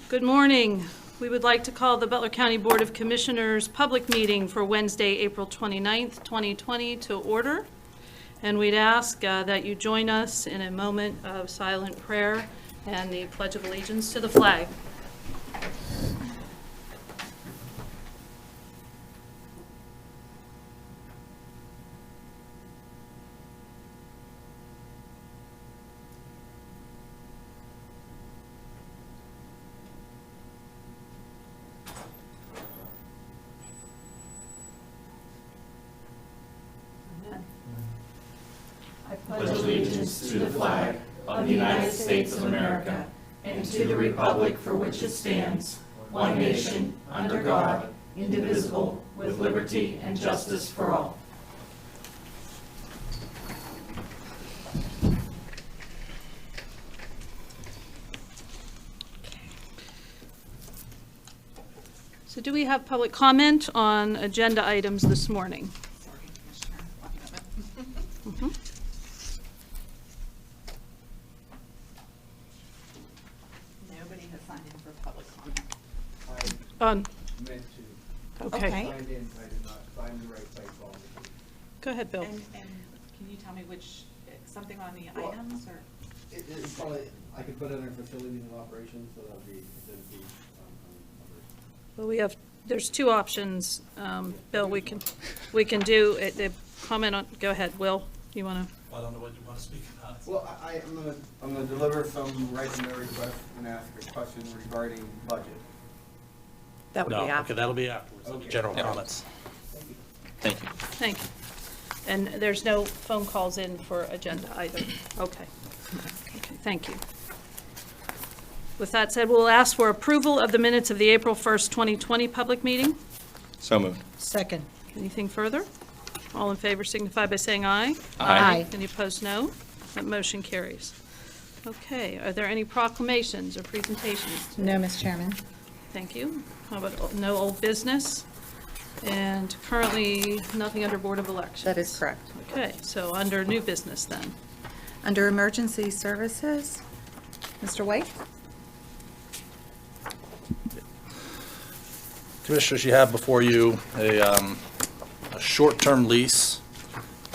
Good morning. We would like to call the Butler County Board of Commissioners public meeting for Wednesday, April 29th, 2020 to order. And we'd ask that you join us in a moment of silent prayer and the Pledge of Allegiance to the flag. I pledge allegiance to the flag of the United States of America and to the republic for which it stands, one nation, under God, indivisible, with liberty and justice for all. So do we have public comment on agenda items this morning? Mhm. Nobody has signed in for public comment. Meant to. Okay. Signed in, I did not find the right place on it. Go ahead, Bill. And can you tell me which, something on the Well, items, or? It's probably, I could put it under facilities and operations, so that'd be, Well, there's two options, Bill, we can do it, the comment on, go ahead, Will, you want to? I don't know what you want to speak about. Well, I'm gonna deliver some right to know request and ask a question regarding budget. That would be No, okay, after. that'll be afterwards, Okay. general comments. Thank you. Thank you. And there's no phone calls in for agenda either? Okay. Okay, thank you. With that said, we'll ask for approval of the minutes of the April 1st, 2020 public meeting. So moved. Second. Anything further? All in favor signify by saying aye. Aye. Any opposed, no. That motion carries. Okay, are there any proclamations or presentations? No, Ms. Chairman. Thank you. How about no old business? And currently, nothing under Board of Elections? That is correct. Okay, so under new business then. Under emergency services, Mr. White? Commissioners, you have before you a short-term lease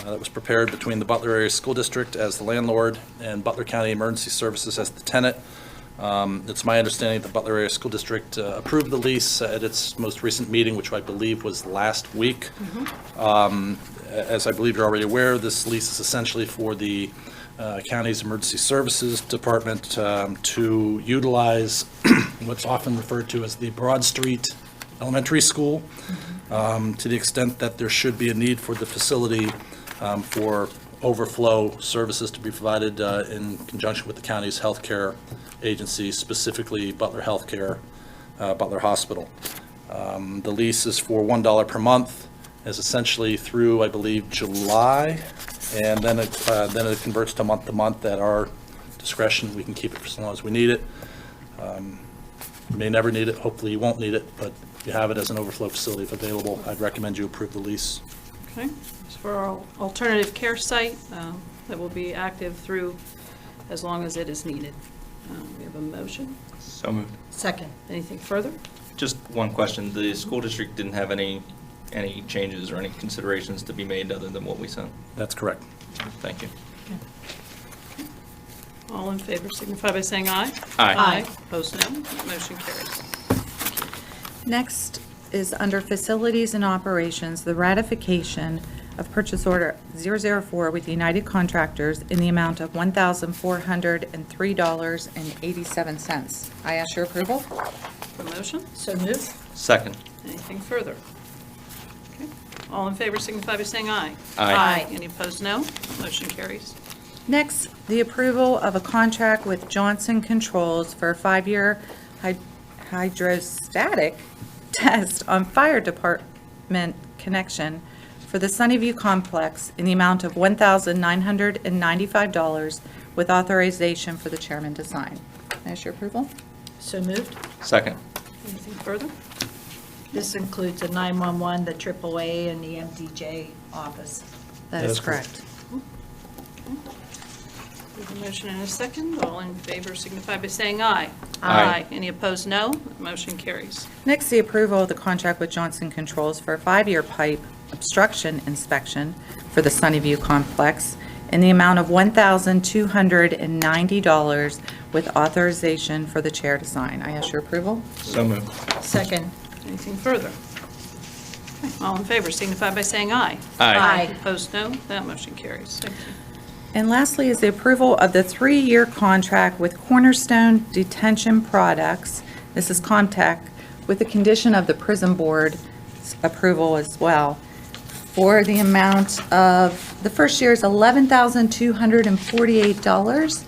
that was prepared between the Butler Area School District as the landlord and Butler County Emergency Services as the tenant. It's my understanding the Butler Area School District approved the lease at its most recent meeting, which I believe was last week. As I believe you're already aware, this lease is essentially for the county's Emergency Services Department to utilize what's often referred to as the Broad Street Elementary School, to the extent that there should be a need for the facility for overflow services to be provided in conjunction with the county's healthcare agency, specifically Butler Healthcare, Butler Hospital. The lease is for $1 per month, is essentially through, I believe, July, and then it converts to month at our discretion. We can keep it for as long as we need it. You may never need it, hopefully you won't need it, but if you have it as an overflow facility if available, I'd recommend you approve the lease. Okay, it's for our alternative care site that will be active through as long as it is needed. We have a motion. So moved. Second. Anything further? Just one question. The school district didn't have any changes or any considerations to be made other than what we sent? That's correct. Thank you. All in favor signify by saying aye. Aye. Opposed, no. Motion carries. Next is under facilities and operations, the ratification of purchase order 004 with United Contractors in the amount of $1,403.87. I ask your approval. For motion? So moved. Second. Anything further? Okay. All in favor signify by saying aye. Aye. Any opposed, no. Motion carries. Next, the approval of a contract with Johnson Controls for a 5-year hydrostatic test on fire department connection for the Sunnyview Complex in the amount of $1,995 with authorization for the chairman to sign. Can I ask your approval? So moved. Second. Anything further? This includes the 911, the AAA, and the MDJ office. That is correct. We have a motion and a second. All in favor signify by saying aye. Aye. Any opposed, no. Motion carries. Next, the approval of the contract with Johnson Controls for a 5-year pipe obstruction inspection for the Sunnyview Complex in the amount of $1,290 with authorization for the chair to sign. I ask your approval. So moved. Second. Anything further? Okay, all in favor signify by saying aye. Aye. Opposed, no. That motion carries. Thank you. And lastly is the approval of the 3-year contract with Cornerstone Detention Products. This is Comtech, with the condition of the prison board approval as well, for the amount of, the first year is $11,248,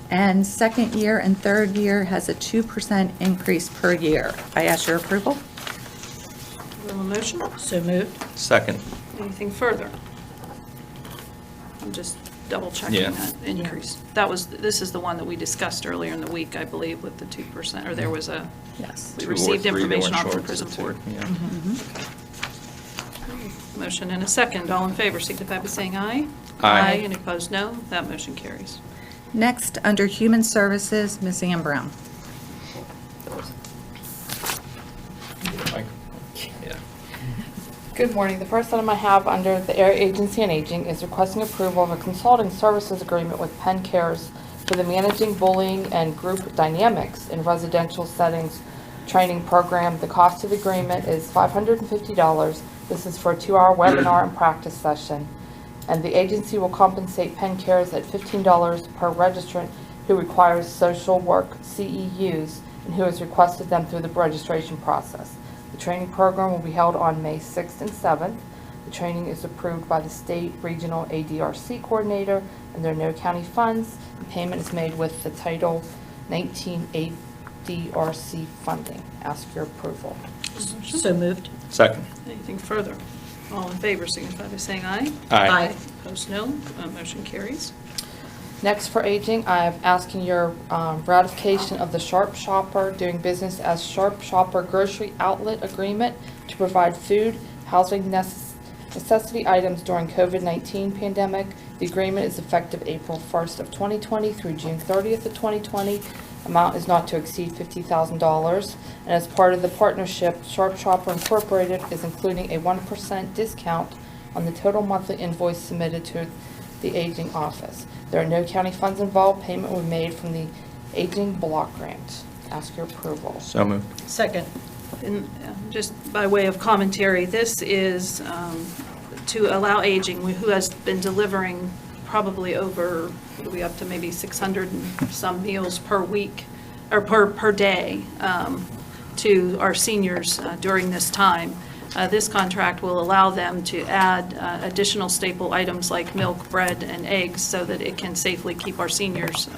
and second year and third year has a 2% increase per year. I ask your approval. Do we have a motion? So moved. Second. Anything further? I'm just double checking Yeah. that increase. This is the one that we discussed earlier in the week, I believe, with the 2%, or there was a, Yes. we 2 or received 3 they information weren't off the sure, prison so 2, board. yeah. Motion and a second. All in favor signify by saying aye. Aye. Any opposed, no. That motion carries. Next, under Human Services, Ms. Ann Brown. Yeah. Good morning. The first item I have under the Area Agency on Aging is requesting approval of a consulting services agreement with Penn Cares for the Managing Bullying and Group Dynamics in Residential Settings training program. The cost of the agreement is $550. This is for a 2-hour webinar and practice session. And the agency will compensate Penn Cares at $15 per registrant who requires social work CEUs and who has requested them through the registration process. The training program will be held on May 6th and 7th. The training is approved by the state regional ADRC coordinator, and there are no county funds. The payment is made with the Title 19 ADRC funding. Ask your approval. So moved. Second. Anything further? All in favor signify by saying aye. Aye. Opposed, no. Motion carries. Next for aging, I'm asking your ratification of the Sharp Shopper doing business as Sharp Shopper Grocery Outlet Agreement to provide food, housing necessity items during COVID-19 pandemic. The agreement is effective April 1st of 2020 through June 30th of 2020. Amount is not to exceed $50,000. And as part of the partnership, Sharp Shopper Incorporated is including a 1% discount on the total monthly invoice submitted to the aging office. There are no county funds involved. Payment will be made from the aging block grant. Ask your approval. So moved. Second. And just by way of commentary, this is to allow aging, who has been delivering probably over, what are we up to, maybe 600 and some meals per week, or per day, to our seniors during this time. This contract will allow them to add additional staple items like milk, bread, and eggs so that it can safely keep our seniors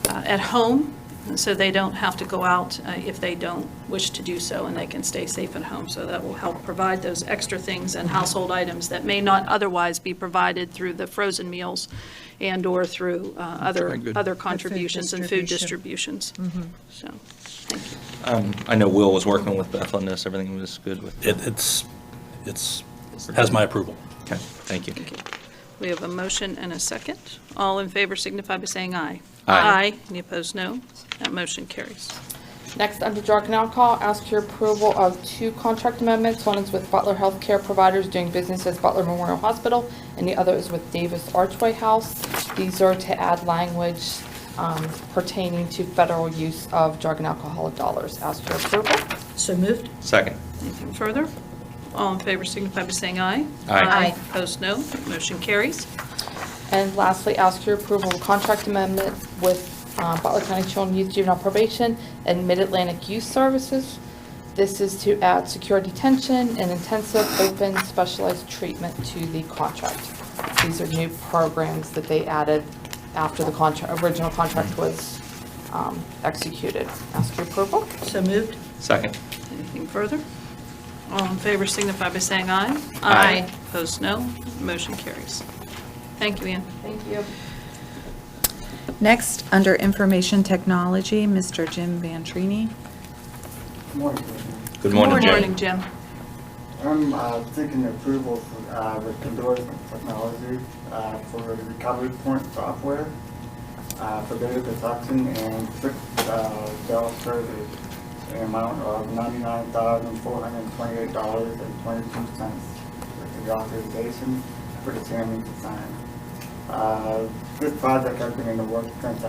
at home, so they don't have to go out if they don't wish to do so, and they can stay safe at home. So that will help provide those extra things and household items that may not otherwise be provided through the frozen meals and/or through very good. other contributions and food distribution. distributions. So, thank you. I know Will was working with Beth on this. Everything was good with. It's has my approval. Okay, thank you. We have a motion and a second. All in favor signify by saying aye. Aye. Any opposed, no. That motion carries. Next, under drug and alcohol, ask your approval of 2 contract amendments. One is with Butler Healthcare Providers doing business as Butler Memorial Hospital, and the other is with Davis Archway House. These are to add language pertaining to federal use of drug and alcoholic dollars. Ask your approval. So moved. Second. Anything further? All in favor signify by saying aye. Aye. Opposed, no. Motion carries. And lastly, ask your approval of contract amendment with Butler County Children, Youth, Juvenile Probation and Mid-Atlantic Youth Services. This is to add secure detention and intensive open specialized treatment to the contract. These are new programs that they added after the original contract was executed. Ask your approval. So moved. Second. Anything further? All in favor signify by saying aye. Aye. Opposed, no. Motion carries. Thank you, Ann. Thank you. Next, under Information Technology, Mr. Jim Vantrini. Morning, Commissioner. Good morning, Good Jim. morning, Jim. I'm seeking approval with Endorse Technology for the recovery point software. for data protection and 6 Dell servers in an amount of $99,428.22 with the authorization for the chairman to sign. This project has been in the works since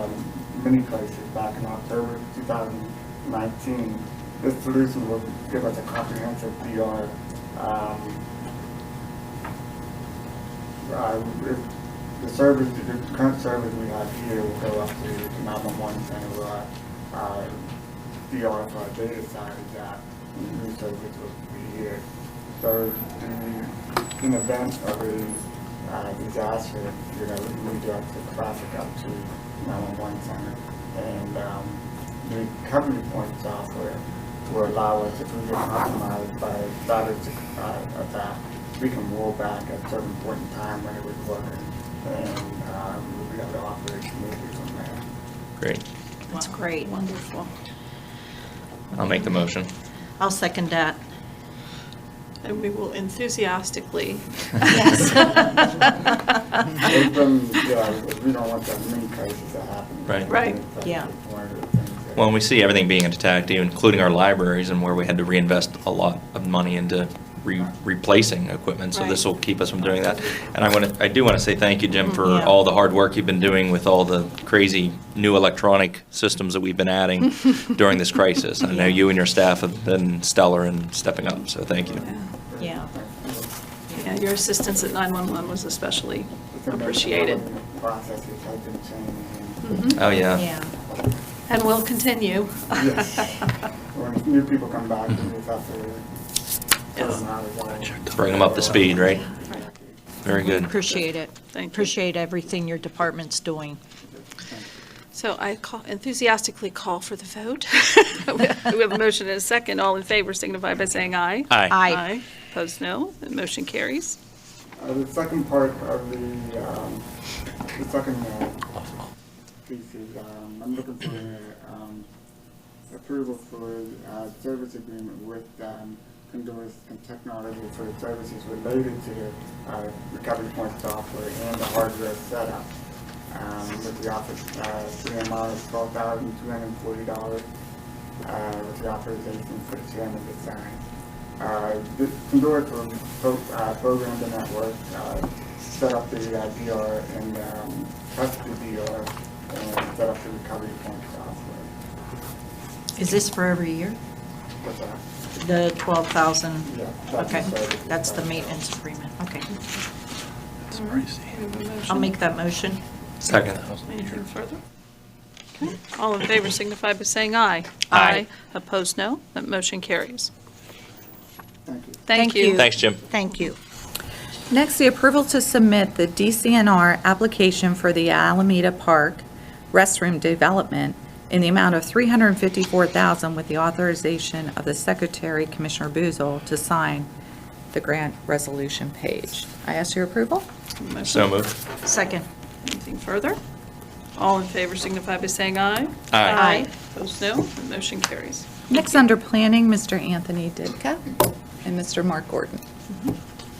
many places back in October 2019. This solution will give us a comprehensive DR. The service, the current service we have here will go up to the 911 center where our DR for our data side is at, and the new service will be here. So in event of a disaster, we redirect the traffic up to 911 center. And the recovery point software will allow us, if we get compromised by a cyber attack, we can roll back at a certain point in time when it was working, and we'll be able to operate smoothly from there. Great. That's great. Wonderful. I'll make the motion. I'll second that. And we will enthusiastically. Yes. We don't want that many cases to happen. Right. Right. Yeah. One of the things that- Well, we see everything being attacked, including our libraries, and where we had to reinvest a lot of money into replacing equipment, so this will keep us from doing that. And I do want to say thank you, Jim, for Yeah. all the hard work you've been doing with all the crazy new electronic systems that we've been adding during this crisis. I know you and your staff have been stellar in stepping up, so thank you. Yeah. Yeah, your assistance at 911 was especially It's amazing appreciated. how the processes have been changing. Oh, yeah. Yeah. And will continue. Yes. When new people come back, we just have to tell Yes. them how it's all. Bring them up to speed, right? Very good. Appreciate it. Thank you. Appreciate everything your department's doing. So I enthusiastically call for the vote. We have a motion and a second. All in favor signify by saying aye. Aye. Aye. Opposed, no. The motion carries. The second part of the second piece is, I'm looking for approval for service agreement with Condor's Technology for the services related to recovery point software and the hardware setup. With the office, the amount of $12,240 with the authorization for the chairman to sign. Condor program the network, set up the DR and test the DR and set up the recovery point software. Is this for every year? What's that? The 12,000? Yeah. that's Okay, the service. that's the maintenance agreement, okay. It's pricey. We have a motion. I'll make that motion. Second. Anything further? Okay. All in favor signify by saying aye. Aye. Opposed, no. That motion carries. Thank you. Thank you. Thanks, Jim. Thank you. Next, the approval to submit the DCNR application for the Alameda Park restroom development in the amount of $354,000 with the authorization of the Secretary, Commissioner Boozle, to sign the grant resolution page. I ask your approval? Motion. So moved. Second. Anything further? All in favor signify by saying aye. Aye. Opposed, no. The motion carries. Next, under planning, Mr. Anthony Didka and Mr. Mark Gordon.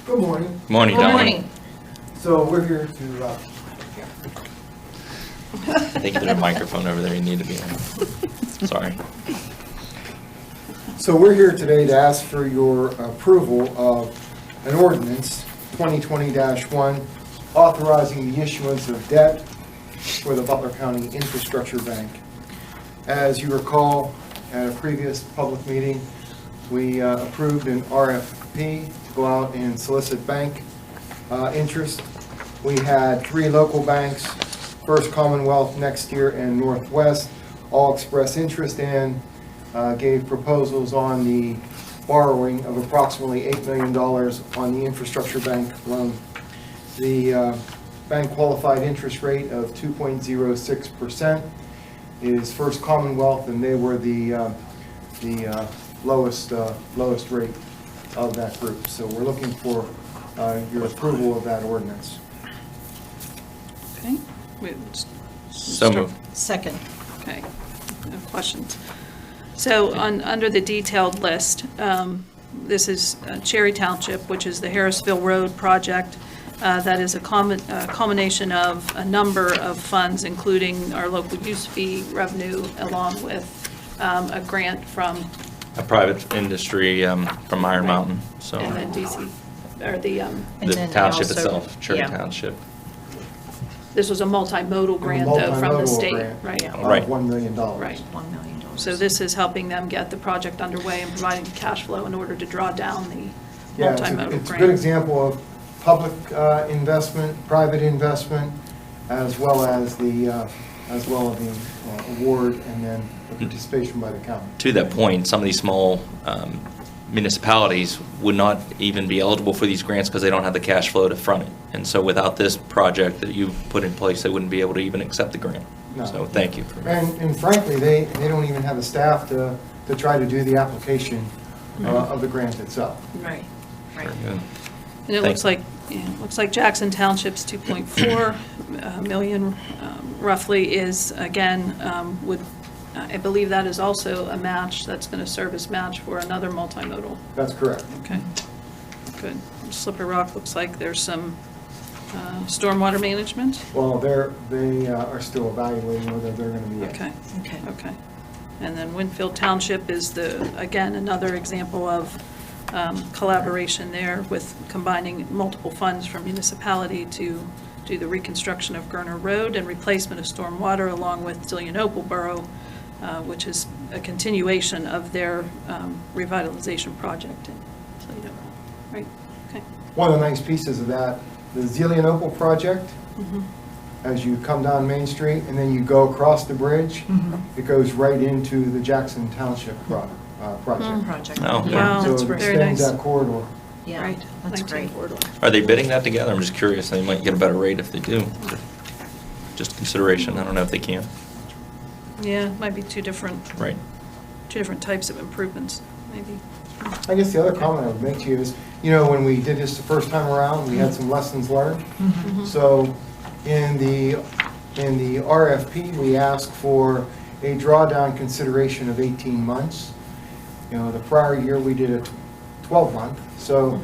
Good morning. Morning, Good Dominic. morning. So we're here to, I think there's a microphone over there you need to be on. Sorry. today to ask for your approval of an ordinance, 2020-1, authorizing the issuance of debt for the Butler County Infrastructure Bank. As you recall, at a previous public meeting, we approved an RFP to go out and solicit bank interest. We had 3 local banks, First Commonwealth, Next Year, and Northwest, all express interest and gave proposals on the borrowing of approximately $8 million on the infrastructure bank loan. The bank qualified interest rate of 2.06% is First Commonwealth, and they were the lowest rate of that group. So we're looking for your approval of that ordinance. Okay. So moved. Second. Okay. No questions. So under the detailed list, this is Cherry Township, which is the Harrisville Road project. That is a culmination of a number of funds, including our local use fee revenue, along with a grant from, A private industry from Iron Mountain, so. and then DC, or the, And The then township also- itself, Cherry yeah. Township. this was a multimodal grant, though, from the multimodal state, grant. right? Yeah. Right. Of $1 million. Right. $1 million. So this is helping them get the project underway and providing the cash flow in order to draw down the Yeah, multimodal it's a good grant. example of public investment, private investment, as well as the award and then the participation by the county. To that point, some of these small municipalities would not even be eligible for these grants because they don't have the cash flow to front it. And so without this project that you put in place, they wouldn't be able to even accept the grant. No. So thank you for. And frankly, they don't even have the staff to try to do the application of the grant itself. Right, right. Very good. And it Thank looks like, yeah, it looks like Jackson Township's 2.4 million roughly is, again, I believe that is also a match, that's going to serve as match for another multimodal. That's correct. Okay, good. Slippery Rock looks like there's some stormwater management. Well, they are still evaluating whether they're going to be. Okay, Okay. okay. And then Winfield Township is again, another example of collaboration there with combining multiple funds from municipality to do the reconstruction of Gerner Road and replacement of stormwater along with Zillionople Borough, which is a continuation of their revitalization project in Toledo. Right, okay. One of the nice pieces of that, the Zillionople project, Mhm. as you come down Main Street and then you go across the bridge, it goes right into the Jackson Township project. Project. Oh, Yeah, Wow, So that's it great. very extends nice. that corridor. Yeah, Right, that's 19 great. corridor. Are they bidding that together? I'm just curious. They might get a better rate if they do. Just consideration. I don't know if they can. Yeah, it might be two different Right. types of improvements, maybe. I guess the other comment I would make to you is, when we did this the first time around, we had some lessons learned. So in the RFP, we asked for a drawdown consideration of 18 months. The prior year, we did a 12-month. So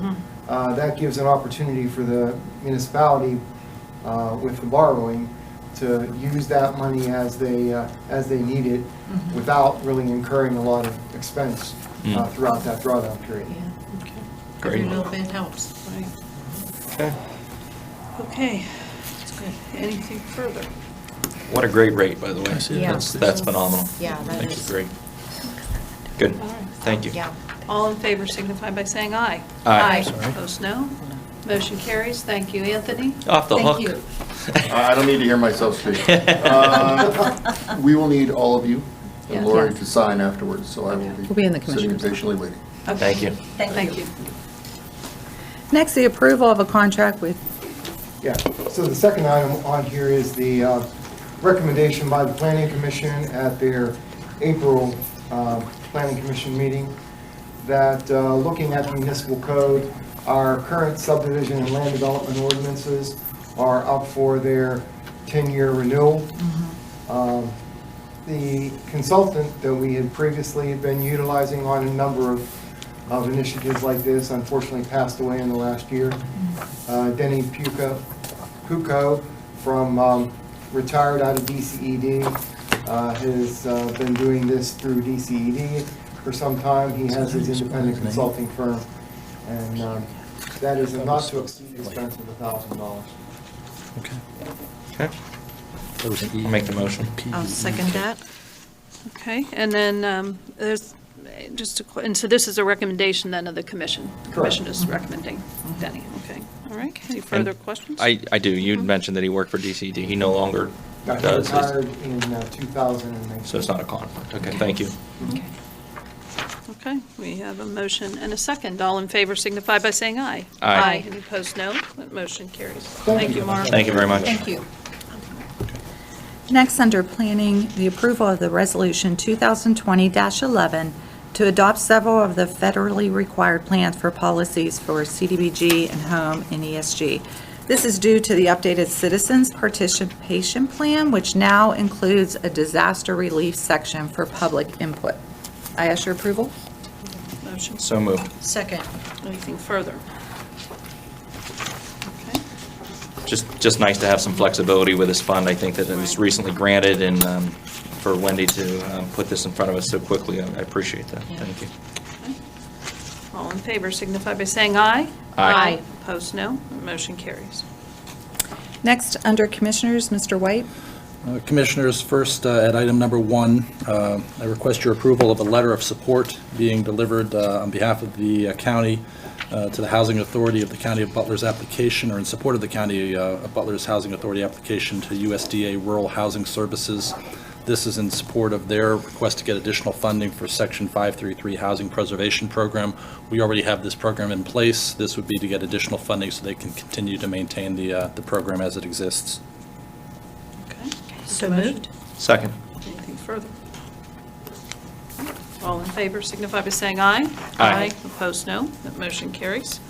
that gives an opportunity for the municipality with the borrowing to use that money as they need it without really incurring a lot of expense throughout that drawdown period. Yeah. Okay. Great. Every little bit helps. Right. Okay. Okay, That's good. anything further? What a great rate, by the way. Yeah. That's phenomenal. Yeah, that Thank is. you. Great. Good. All right. Thank you. Yeah. All in favor signify by saying aye. Aye. Opposed, no. Motion carries. Thank you, Anthony. Off the Thank hook. you. I don't need to hear myself speak. We will need all of you Yeah. and Lori Yeah. to sign afterwards, so I will We'll be in the be sitting and commissioners. patiently waiting. Thank you. Thank you. Next, the approval of a contract with, Yeah, so the second item on here is the recommendation by the Planning Commission at their April Planning Commission meeting that looking at the municipal code, our current subdivision and land development ordinances are up for their 10-year renewal. The consultant that we had previously been utilizing on a number of initiatives like this unfortunately passed away in the last year. Denny Puco from retired out of DCED has been doing this through DCED for some time. He has his independent consulting firm, and that is a not to exceed expense of $1,000. Okay. I'll make the motion. I'll second that. Okay, and then there's and so this is a recommendation then of the commission? The commission is recommending Denny, okay. All right, any further questions? I do. You mentioned that he worked for DCD. He no longer He does. retired in 2019. So it's not a conflict. Okay, thank you. Okay, we have a motion and a second. All in favor signify by saying aye. Aye. Any opposed, no. That motion carries. Thank you, Mara. Thank you very much. Thank you. next under planning, the approval of the resolution 2020-11 to adopt several of the federally required plans for policies for CDBG and home and ESG. This is due to the updated Citizens Participation Plan, which now includes a disaster relief section for public input. I ask your approval. Motion. So moved. Second. Anything further? Okay. just nice to have some flexibility with this fund. I think that it was recently granted, and for Wendy to put this in front of us so quickly, I appreciate that. Thank you. All in favor signify by saying aye. Aye. Opposed, no. Motion carries. Next, under Commissioners, Mr. White. Commissioners, first, at item number 1, I request your approval of a letter of support being delivered on behalf of the county to the Housing Authority of the County of Butler's application, or in support of the County of Butler's Housing Authority application to USDA Rural Housing Services. This is in support of their request to get additional funding for Section 533 Housing Preservation Program. We already have this program in place. This would be to get additional funding so they can continue to maintain the program as it exists. Okay. So Motion. moved. Second. Anything further? All in favor signify by saying aye. Aye. Opposed, no. That motion carries.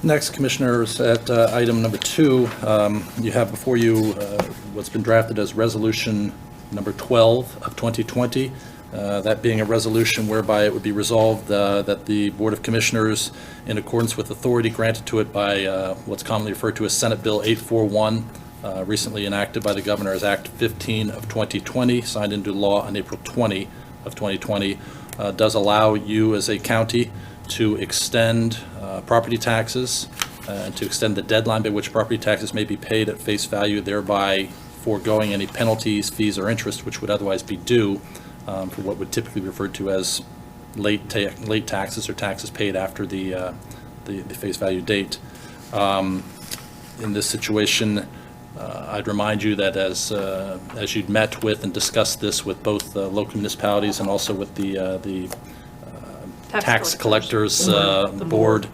Next, Commissioners, at item number 2, you have before you what's been drafted as Resolution number 12 of 2020, that being a resolution whereby it would be resolved that the Board of Commissioners, in accordance with authority granted to it by what's commonly referred to as Senate Bill 841, recently enacted by the Governor as Act 15 of 2020, signed into law on April 20 of 2020, does allow you as a county to extend property taxes and to extend the deadline by which property taxes may be paid at face value, thereby foregoing any penalties, fees, or interest which would otherwise be due for what would typically be referred to as late taxes or taxes paid after the face value date. In this situation, I'd remind you that as you'd met with and discussed this with both local municipalities and also with the tax collectors board,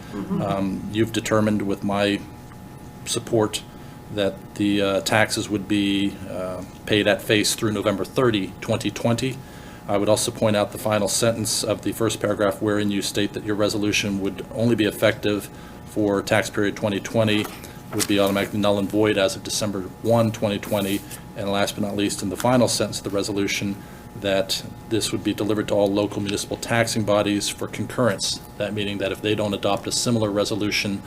you've determined with my support that the taxes would be paid at face through November 30, 2020. I would also point out the final sentence of the first paragraph wherein you state that your resolution would only be effective for tax period 2020, would be automatically null and void as of December 1, 2020. And last but not least, in the final sentence of the resolution, that this would be delivered to all local municipal taxing bodies for concurrence. That meaning that if they don't adopt a similar resolution,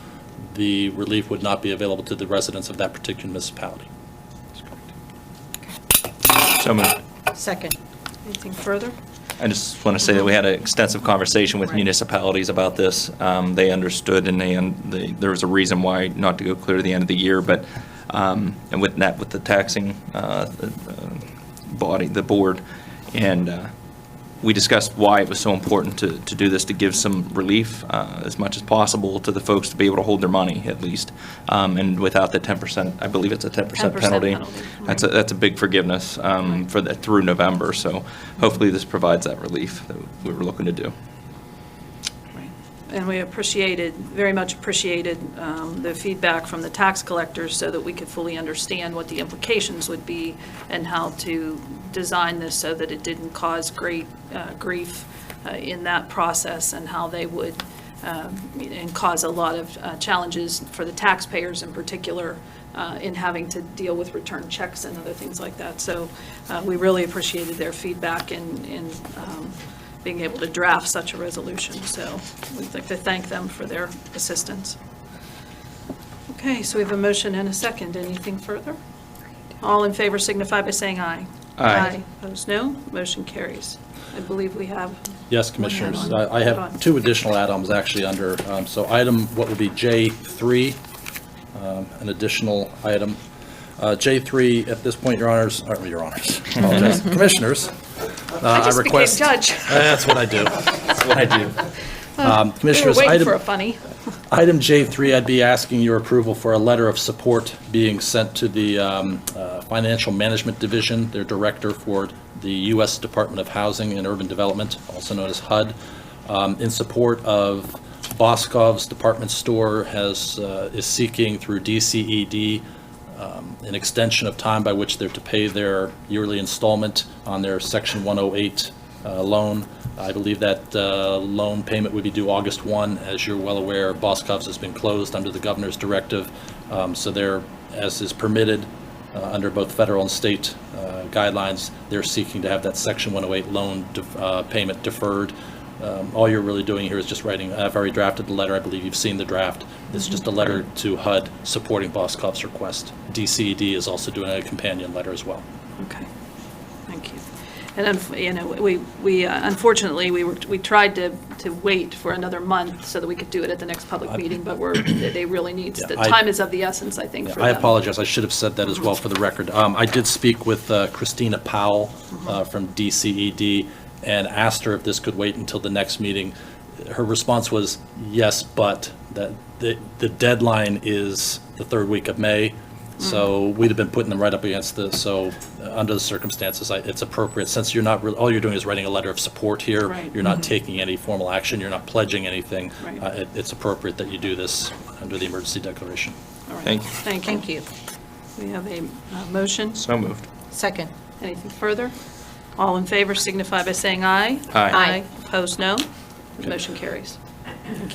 the relief would not be available to the residents of that particular municipality. So moved. Second. Anything further? I just want to say that we had an extensive conversation with municipalities about this. They understood, and there was a reason why not to go clear to the end of the year, but and with that, with the taxing body, the board, and we discussed why it was so important to do this, to give some relief as much as possible to the folks to be able to hold their money at least, and without the 10%, I believe it's a 10% penalty. That's a big forgiveness for that through November. So hopefully this provides that relief that we were looking to do. And we very much appreciated the feedback from the tax collectors so that we could fully understand what the implications would be and how to design this so that it didn't cause great grief in that process, and how they would and cause a lot of challenges for the taxpayers in particular in having to deal with return checks and other things like that. So we really appreciated their feedback in being able to draft such a resolution. So we'd like to thank them for their assistance. Okay, so we have a motion and a second. Anything further? All in favor signify by saying aye. Aye. Opposed, no. Motion carries. I believe we have. Yes, Commissioners. One I add-on. have 2 additional add-ons actually under, so item, what would be J3, an additional item. J3, at this point, Your Honors, apologize, Commissioners. I just became request. judge. That's what I do. That's what I do. Commissioners, We were waiting item, for a funny. item J3, I'd be asking your approval for a letter of support being sent to the Financial Management Division, their director for the U.S. Department of Housing and Urban Development, also known as HUD, in support of Boscov's department store is seeking through DCED an extension of time by which they're to pay their yearly installment on their Section 108 loan. I believe that loan payment would be due August 1. As you're well aware, Boscov's has been closed under the governor's directive, so they're, as is permitted under both federal and state guidelines, they're seeking to have that Section 108 loan payment deferred all you're really doing here is just writing, I've already drafted the letter, I believe you've seen the draft. It's just a letter to HUD supporting Boscov's request. DCED is also doing a companion letter as well. Okay, thank you. And, we unfortunately, we tried to wait for another month so that we could do it at the next public meeting, but they really need, the time is of the essence, I think, for them. I apologize, I should have said that as well for the record. I did speak with Christina Powell from DCED and asked her if this could wait until the next meeting. Her response was yes, but that the deadline is the third week of May. So we'd have been putting them right up against this. So under the circumstances, it's appropriate, since you're not, all you're doing is writing a letter of support here. Right. You're not taking any formal action. You're not pledging anything. Right. It's appropriate that you do this under the emergency declaration. All right. Thank you. Thank you. We have a motion. So moved. Second. Anything further? All in favor signify by saying aye. Aye. Opposed, no. The motion carries.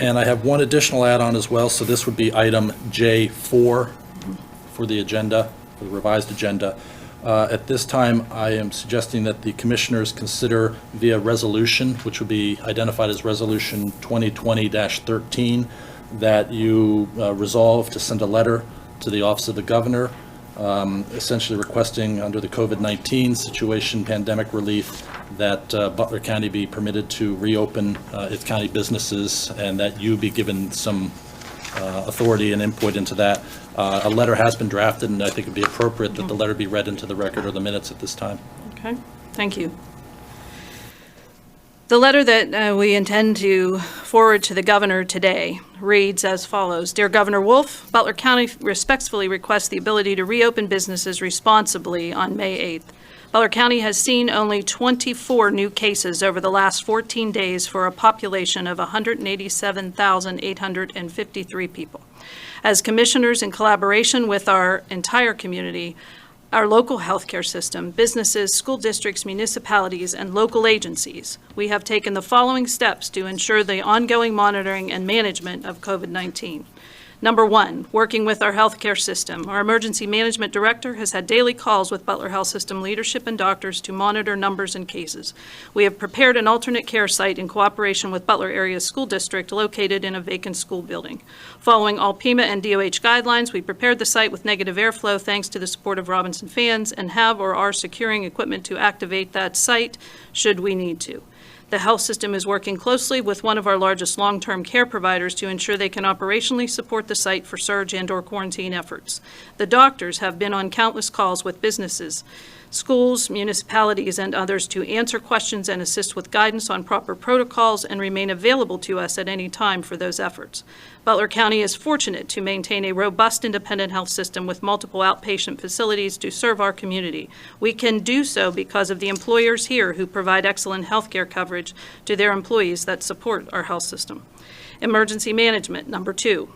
And I have one additional add-on as well, so this would be item J4 for the agenda, for the revised agenda. At this time, I am suggesting that the commissioners consider via resolution, which would be identified as Resolution 2020-13, that you resolve to send a letter to the Office of the Governor, essentially requesting under the COVID-19 situation, pandemic relief, that Butler County be permitted to reopen its county businesses, and that you be given some authority and input into that. A letter has been drafted, and I think it would be appropriate that the letter be read into the record or the minutes at this time. Okay, thank you. The letter that we intend to forward to the governor today reads as follows. Dear Governor Wolf, Butler County respectfully requests the ability to reopen businesses responsibly on May 8th. Butler County has seen only 24 new cases over the last 14 days for a population of 187,853 people. As commissioners, in collaboration with our entire community, our local healthcare system, businesses, school districts, municipalities, and local agencies, we have taken the following steps to ensure the ongoing monitoring and management of COVID-19. Number one, working with our healthcare system. Our emergency management director has had daily calls with Butler Health System leadership and doctors to monitor numbers and cases. We have prepared an alternate care site in cooperation with Butler Area School District located in a vacant school building. Following all PEMA and DOH guidelines, we prepared the site with negative airflow thanks to the support of Robinson fans, and have or are securing equipment to activate that site should we need to. The health system is working closely with one of our largest long-term care providers to ensure they can operationally support the site for surge and/or quarantine efforts. The doctors have been on countless calls with businesses, schools, municipalities, and others to answer questions and assist with guidance on proper protocols and remain available to us at any time for those efforts. Butler County is fortunate to maintain a robust independent health system with multiple outpatient facilities to serve our community. We can do so because of the employers here who provide excellent health care coverage to their employees that support our health system. Emergency management, number two.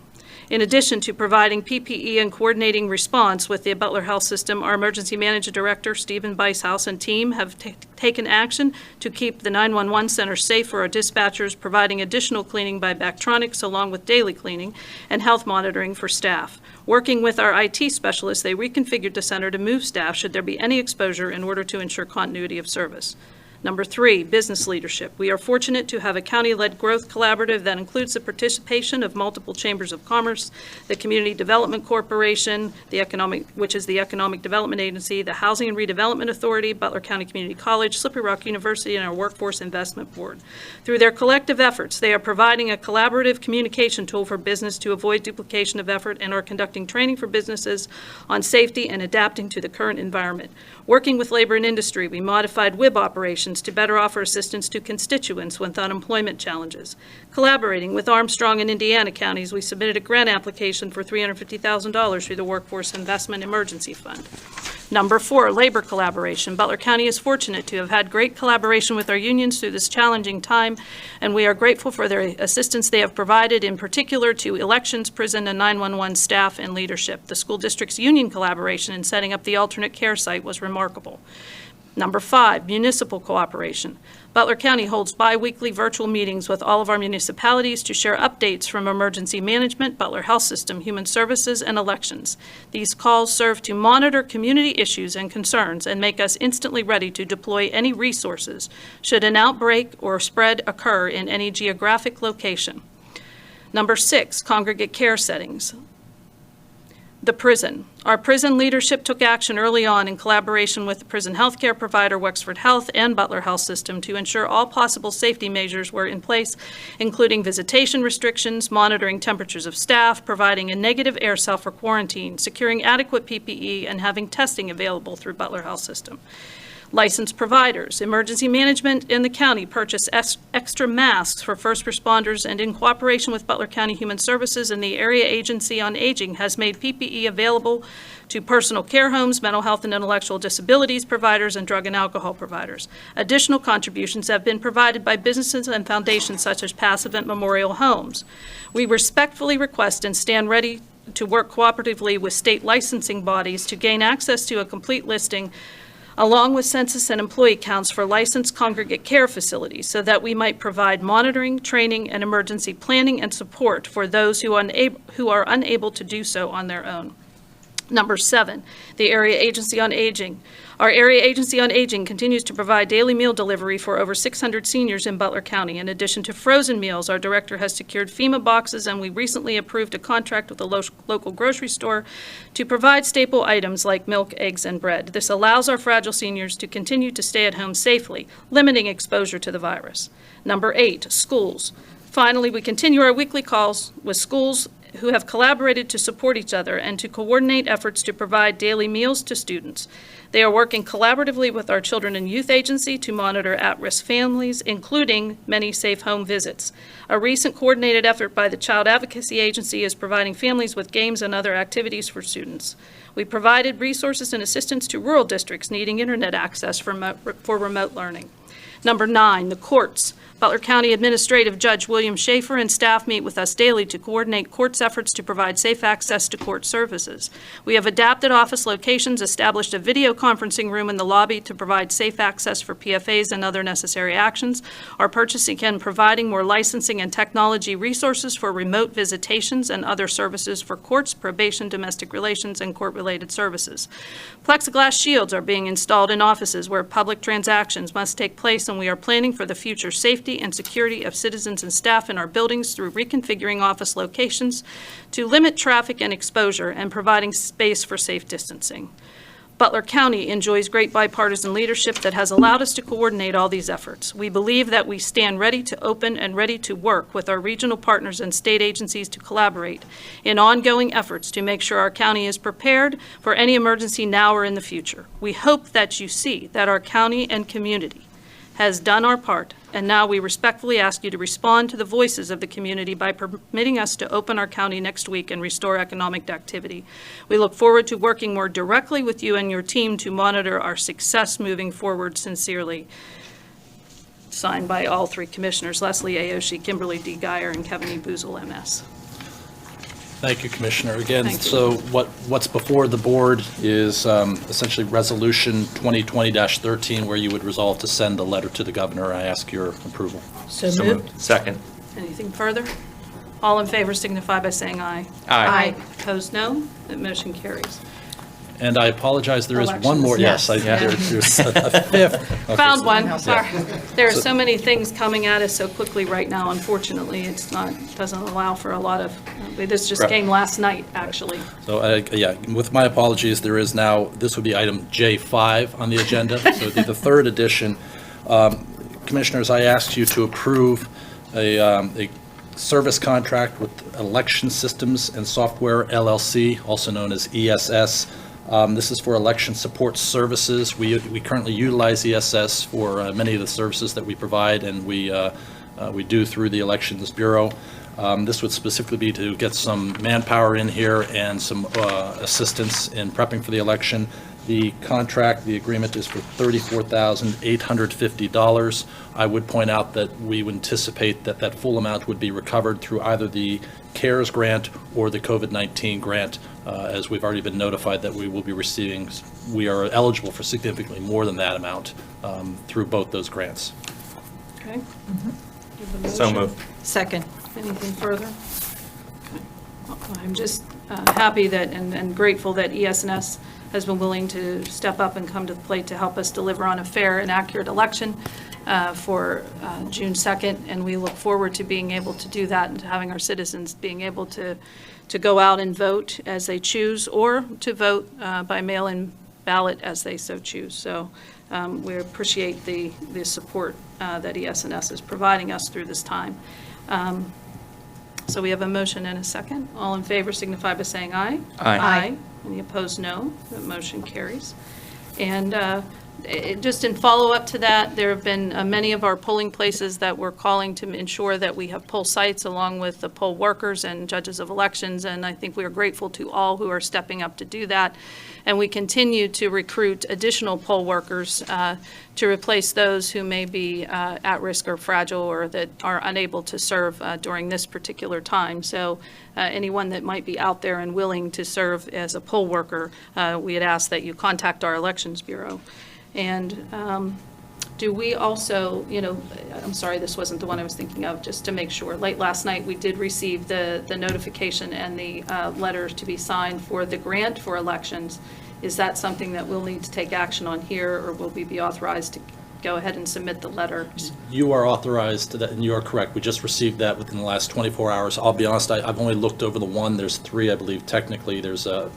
In addition to providing PPE and coordinating response with the Butler Health System, our Emergency Management Director, Stephen Bicehouse, and team have taken action to keep the 911 center safe for our dispatchers, providing additional cleaning by Bactronics along with daily cleaning and health monitoring for staff. Working with our IT specialists, they reconfigured the center to move staff should there be any exposure in order to ensure continuity of service. Number three, business leadership. We are fortunate to have a county-led growth collaborative that includes the participation of multiple chambers of commerce, the Community Development Corporation, which is the Economic Development Agency, the Housing and Redevelopment Authority, Butler County Community College, Slippery Rock University, and our Workforce Investment Board. Through their collective efforts, they are providing a collaborative communication tool for business to avoid duplication of effort and are conducting training for businesses on safety and adapting to the current environment. Working with labor and industry, we modified WIB operations to better offer assistance to constituents with unemployment challenges. Collaborating with Armstrong and Indiana counties, we submitted a grant application for $350,000 through the Workforce Investment Emergency Fund. Number four, labor collaboration. Butler County is fortunate to have had great collaboration with our unions through this challenging time, and we are grateful for their assistance they have provided, in particular to elections, prison, and 911 staff and leadership. The school district's union collaboration in setting up the alternate care site was remarkable. Number 5, municipal cooperation. Butler County holds bi-weekly virtual meetings with all of our municipalities to share updates from emergency management, Butler Health System, human services, and elections. These calls serve to monitor community issues and concerns and make us instantly ready to deploy any resources should an outbreak or spread occur in any geographic location. Number 6, congregate care settings. The prison. Our prison leadership took action early on in collaboration with the prison healthcare provider, Wexford Health, and Butler Health System to ensure all possible safety measures were in place, including visitation restrictions, monitoring temperatures of staff, providing a negative air cell for quarantine, securing adequate PPE, and having testing available through Butler Health System. Licensed providers. Emergency management in the county purchased extra masks for first responders, and in cooperation with Butler County Human Services and the Area Agency on Aging has made PPE available to personal care homes, mental health and intellectual disabilities providers, and drug and alcohol providers. Additional contributions have been provided by businesses and foundations such as Passivant Memorial Homes. We respectfully request and stand ready to work cooperatively with state licensing bodies to gain access to a complete listing along with census and employee counts for licensed congregate care facilities so that we might provide monitoring, training, and emergency planning and support for those who are unable to do so on their own. Number 7, the Area Agency on Aging. Our Area Agency on Aging continues to provide daily meal delivery for over 600 seniors in Butler County. In addition to frozen meals, our director has secured FEMA boxes, and we recently approved a contract with a local grocery store to provide staple items like milk, eggs, and bread. This allows our fragile seniors to continue to stay at home safely, limiting exposure to the virus. Number 8, schools. Finally, we continue our weekly calls with schools who have collaborated to support each other and to coordinate efforts to provide daily meals to students. They are working collaboratively with our Children and Youth Agency to monitor at-risk families, including many safe home visits. A recent coordinated effort by the Child Advocacy Agency is providing families with games and other activities for students. We provided resources and assistance to rural districts needing internet access for remote learning. Number 9, the courts. Butler County Administrative Judge William Schaefer and staff meet with us daily to coordinate courts' efforts to provide safe access to court services. We have adapted office locations, established a video conferencing room in the lobby to provide safe access for PFAs and other necessary actions, are purchasing and providing more licensing and technology resources for remote visitations and other services for courts, probation, domestic relations, and court-related services. Plexiglass shields are being installed in offices where public transactions must take place, and we are planning for the future safety and security of citizens and staff in our buildings through reconfiguring office locations to limit traffic and exposure and providing space for safe distancing. Butler County enjoys great bipartisan leadership that has allowed us to coordinate all these efforts. We believe that we stand ready to open and ready to work with our regional partners and state agencies to collaborate in ongoing efforts to make sure our county is prepared for any emergency now or in the future. We hope that you see that our county and community has done our part, and now we respectfully ask you to respond to the voices of the community by permitting us to open our county next week and restore economic activity. We look forward to working more directly with you and your team to monitor our success moving forward. Sincerely, signed by all 3 commissioners, Leslie Aoshi, Kimberly D. Geyer, and Kevin E. Boozle, MS. Thank you, Commissioner. Again, Thank you. so what's before the board is essentially Resolution 2020-13, where you would resolve to send a letter to the governor. I ask your approval. So moved. Second. Anything further? All in favor signify by saying aye. Aye. Opposed, no. The motion carries. And I apologize, there is one more. Elections, Yes, yes. there's a fifth. Okay, Found so- one, sorry. There are so many things coming at us so quickly right now, unfortunately, doesn't allow for a lot of, this just Right. came last night, actually. So, yeah, with my apologies, there is now, this would be item J5 on the agenda, so it'd be the 3rd edition. Commissioners, I asked you to approve a service contract with Election Systems and Software LLC, also known as ESS. This is for election support services. We currently utilize ESS for many of the services that we provide, and we do through the Elections Bureau. This would specifically be to get some manpower in here and some assistance in prepping for the election. The contract, the agreement is for $34,850. I would point out that we would anticipate that that full amount would be recovered through either the CARES grant or the COVID-19 grant, as we've already been notified that we will be receiving. We are eligible for significantly more than that amount through both those grants. Okay. Give a So motion. moved. Second. Anything further? I'm just happy that, and grateful that ES&S has been willing to step up and come to the plate to help us deliver on a fair and accurate election for June 2nd, and we look forward to being able to do that and to having our citizens being able to go out and vote as they choose, or to vote by mail-in ballot as they so choose. So we appreciate the support that ES&S is providing us through this time. So we have a motion and a second. All in favor signify by saying aye. Aye. Any opposed, no. The motion carries. And just in follow-up to that, there have been many of our polling places that we're calling to ensure that we have poll sites along with the poll workers and judges of elections, and I think we are grateful to all who are stepping up to do that. And we continue to recruit additional poll workers to replace those who may be at risk or fragile or that are unable to serve during this particular time. So anyone that might be out there and willing to serve as a poll worker, we had asked that you contact our Elections Bureau. And do we also, I'm sorry, this wasn't the one I was thinking of, just to make sure. Late last night, we did receive the notification and the letters to be signed for the grant for elections. Is that something that we'll need to take action on here, or will we be authorized to go ahead and submit the letters? You are authorized to that, and you are correct. We just received that within the last 24 hours. I'll be honest, I've only looked over the one. There's 3, I believe, technically. There's a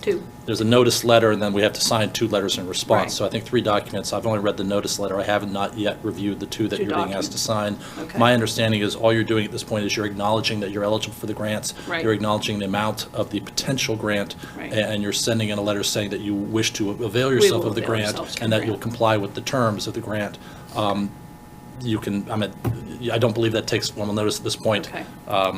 notice letter, and then we have to sign 2 letters in response. Right. So I think 3 documents. I've only read the notice letter. I haven't not yet reviewed the 2 that you're being asked to sign. Okay. My understanding is all you're doing at this point is you're acknowledging that you're eligible for the grants. Right. You're acknowledging the amount of the potential grant, Right. and you're sending in a letter saying that you wish to avail yourself will of the avail grant ourselves of the and that grant. you'll comply with the terms of the grant. You can, I don't believe that takes formal notice at this point. Okay.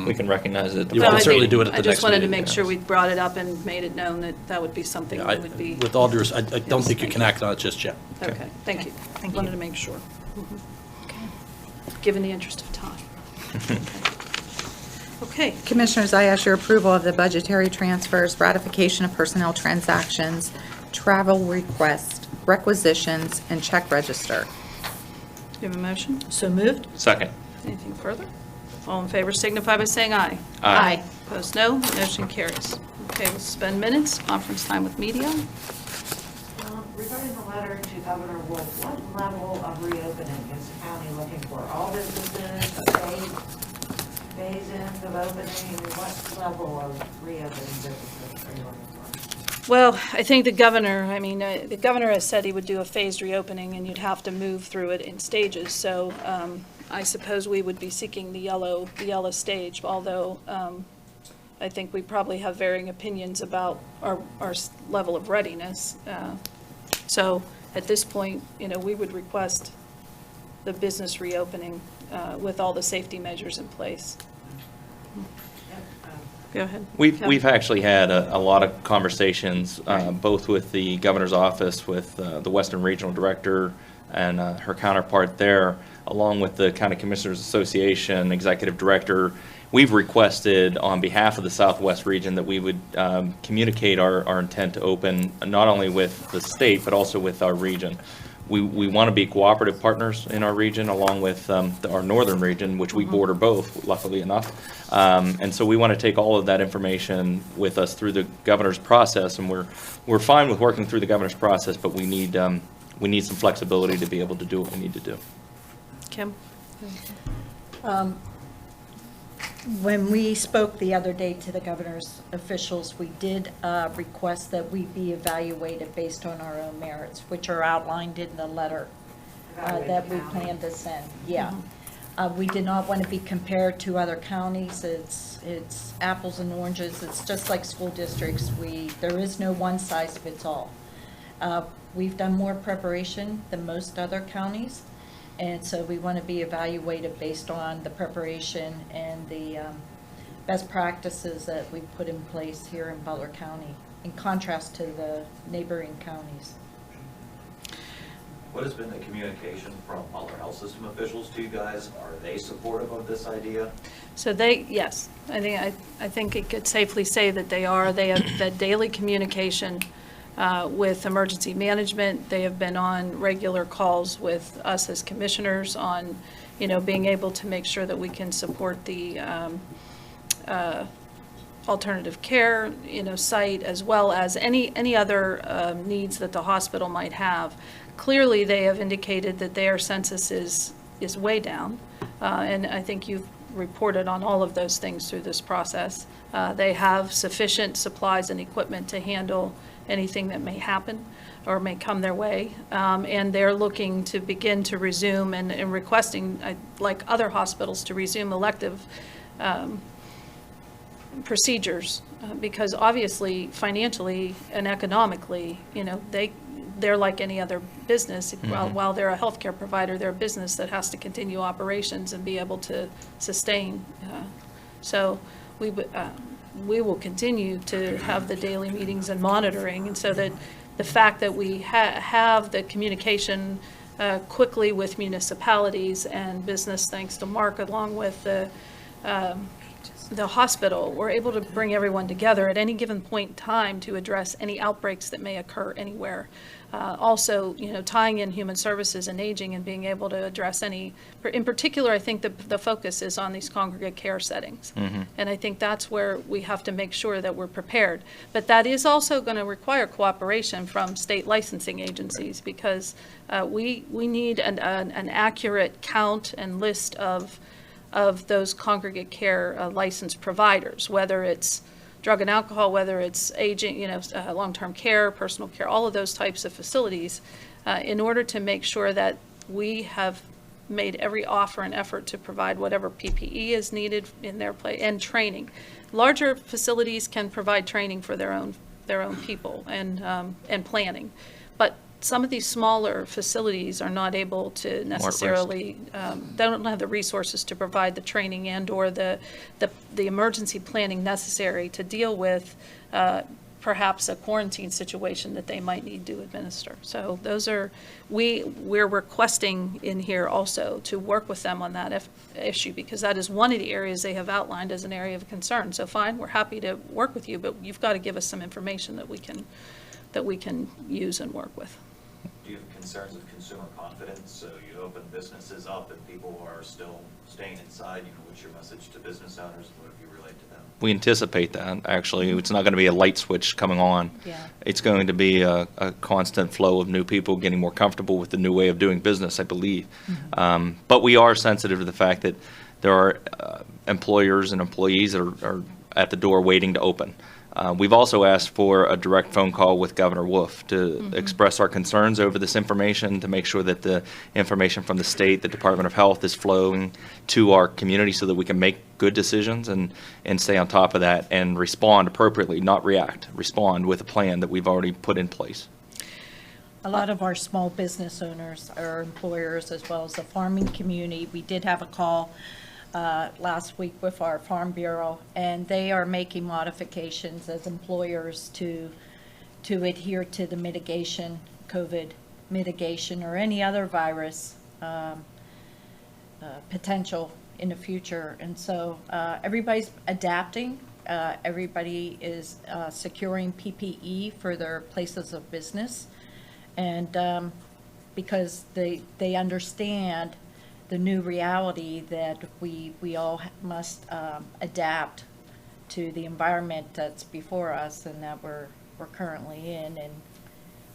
We can recognize it. at the You Well, can next certainly meeting. do it at the I just next wanted to meeting. make sure we brought it up and made it known that that would be something that would be. With all due respect, I don't Yes, think you thank can act on it just yet. Okay, thank you. Thank Wanted you. to make sure. Given the interest of time. Okay, Commissioners, I ask your approval of the budgetary transfers, ratification of personnel transactions, travel requests, requisitions, and check register. do you have a motion? So moved? Second. Anything further? All in favor signify by saying aye. Aye. Opposed, no. Motion carries. Okay, we'll suspend minutes, conference time with media. Regarding the letter to Governor Wolf, what level of reopening is the county looking for? All businesses, phase ends of opening, and what level of reopening businesses are you looking for? Well, I think the governor has said he would do a phased reopening, and you'd have to move through it in stages. So I suppose we would be seeking the yellow stage, although I think we probably have varying opinions about our level of readiness. So at this point, we would request the business reopening with all the safety measures in place. Go ahead. We've actually had a lot of conversations, both with the governor's office, with the Western Regional Director and her counterpart there, along with the County Commissioners Association Executive Director. We've requested on behalf of the Southwest region that we would communicate our intent to open not only with the state, but also with our region. We want to be cooperative partners in our region, along with our northern region, which we border both, luckily enough. And so we want to take all of that information with us through the governor's process, and we're fine with working through the governor's process, but we need some flexibility to be able to do what we need to do. Kim? When we spoke the other day to the governor's officials, we did request that we be evaluated based on our own merits, which are outlined in the letter that we plan to send. Yeah. We did not want to be compared to other counties. It's apples and oranges. It's just like school districts. There is no one size fits all. We've done more preparation than most other counties. And so we want to be evaluated based on the preparation and the best practices that we've put in place here in Butler County, in contrast to the neighboring counties. What has been the communication from Butler Health System officials to you guys? Are they supportive of this idea? So yes, I think it could safely say that they are. They have that daily communication with emergency management. They have been on regular calls with us as commissioners on, being able to make sure that we can support the alternative care, site, as well as any other needs that the hospital might have. Clearly, they have indicated that their census is way down, and I think you've reported on all of those things through this process. They have sufficient supplies and equipment to handle anything that may happen or may come their way, and they're looking to begin to resume and requesting, like other hospitals, to resume elective procedures, because obviously financially and economically, they're like any other business. While they're a healthcare provider, they're a business that has to continue operations and be able to sustain. So we will continue to have the daily meetings and monitoring, and so that the fact that we have the communication quickly with municipalities and business, thanks to Mark, along with the hospital, we're able to bring everyone together at any given point in time to address any outbreaks that may occur anywhere. Also, tying in human services and aging and being able to address any, in particular, I think the focus is on these congregate care settings. And I think that's where we have to make sure that we're prepared. But that is also going to require cooperation from state licensing agencies, because we need an accurate count and list of those congregate care licensed providers, whether it's drug and alcohol, whether it's aging, long-term care, personal care, all of those types of facilities, in order to make sure that we have made every offer and effort to provide whatever PPE is needed in their place, and training. Larger facilities can provide training for their own people and planning, but some of these smaller facilities are not able to necessarily, they don't have the resources to provide the training and or the emergency planning necessary to deal with perhaps a quarantine situation that they might need to administer. So those are, we're requesting in here also to work with them on that issue, because that is one of the areas they have outlined as an area of concern. So fine, we're happy to work with you, but you've got to give us some information that we can use and work with. Do you have concerns of consumer confidence? So you open businesses up and people are still staying inside. What's your message to business owners? What have you relayed to them? We anticipate that, actually. It's not going to be a light switch coming on. Yeah. It's going to be a constant flow of new people getting more comfortable with the new way of doing business, I believe. But we are sensitive to the fact that there are employers and employees that are at the door waiting to open. We've also asked for a direct phone call with Governor Wolf to express our concerns over this information, to make sure that the information from the state, the Department of Health, is flowing to our community so that we can make good decisions and stay on top of that and respond appropriately, not react, respond with a plan that we've already put in place. A lot of our small business owners are employers, as well as the farming community. We did have a call last week with our Farm Bureau, and they are making modifications as employers to adhere to the mitigation, COVID mitigation, or any other virus potential in the future. And so everybody's adapting. Everybody is securing PPE for their places of business, and because they understand the new reality that we all must adapt to the environment that's before us and that we're currently in, and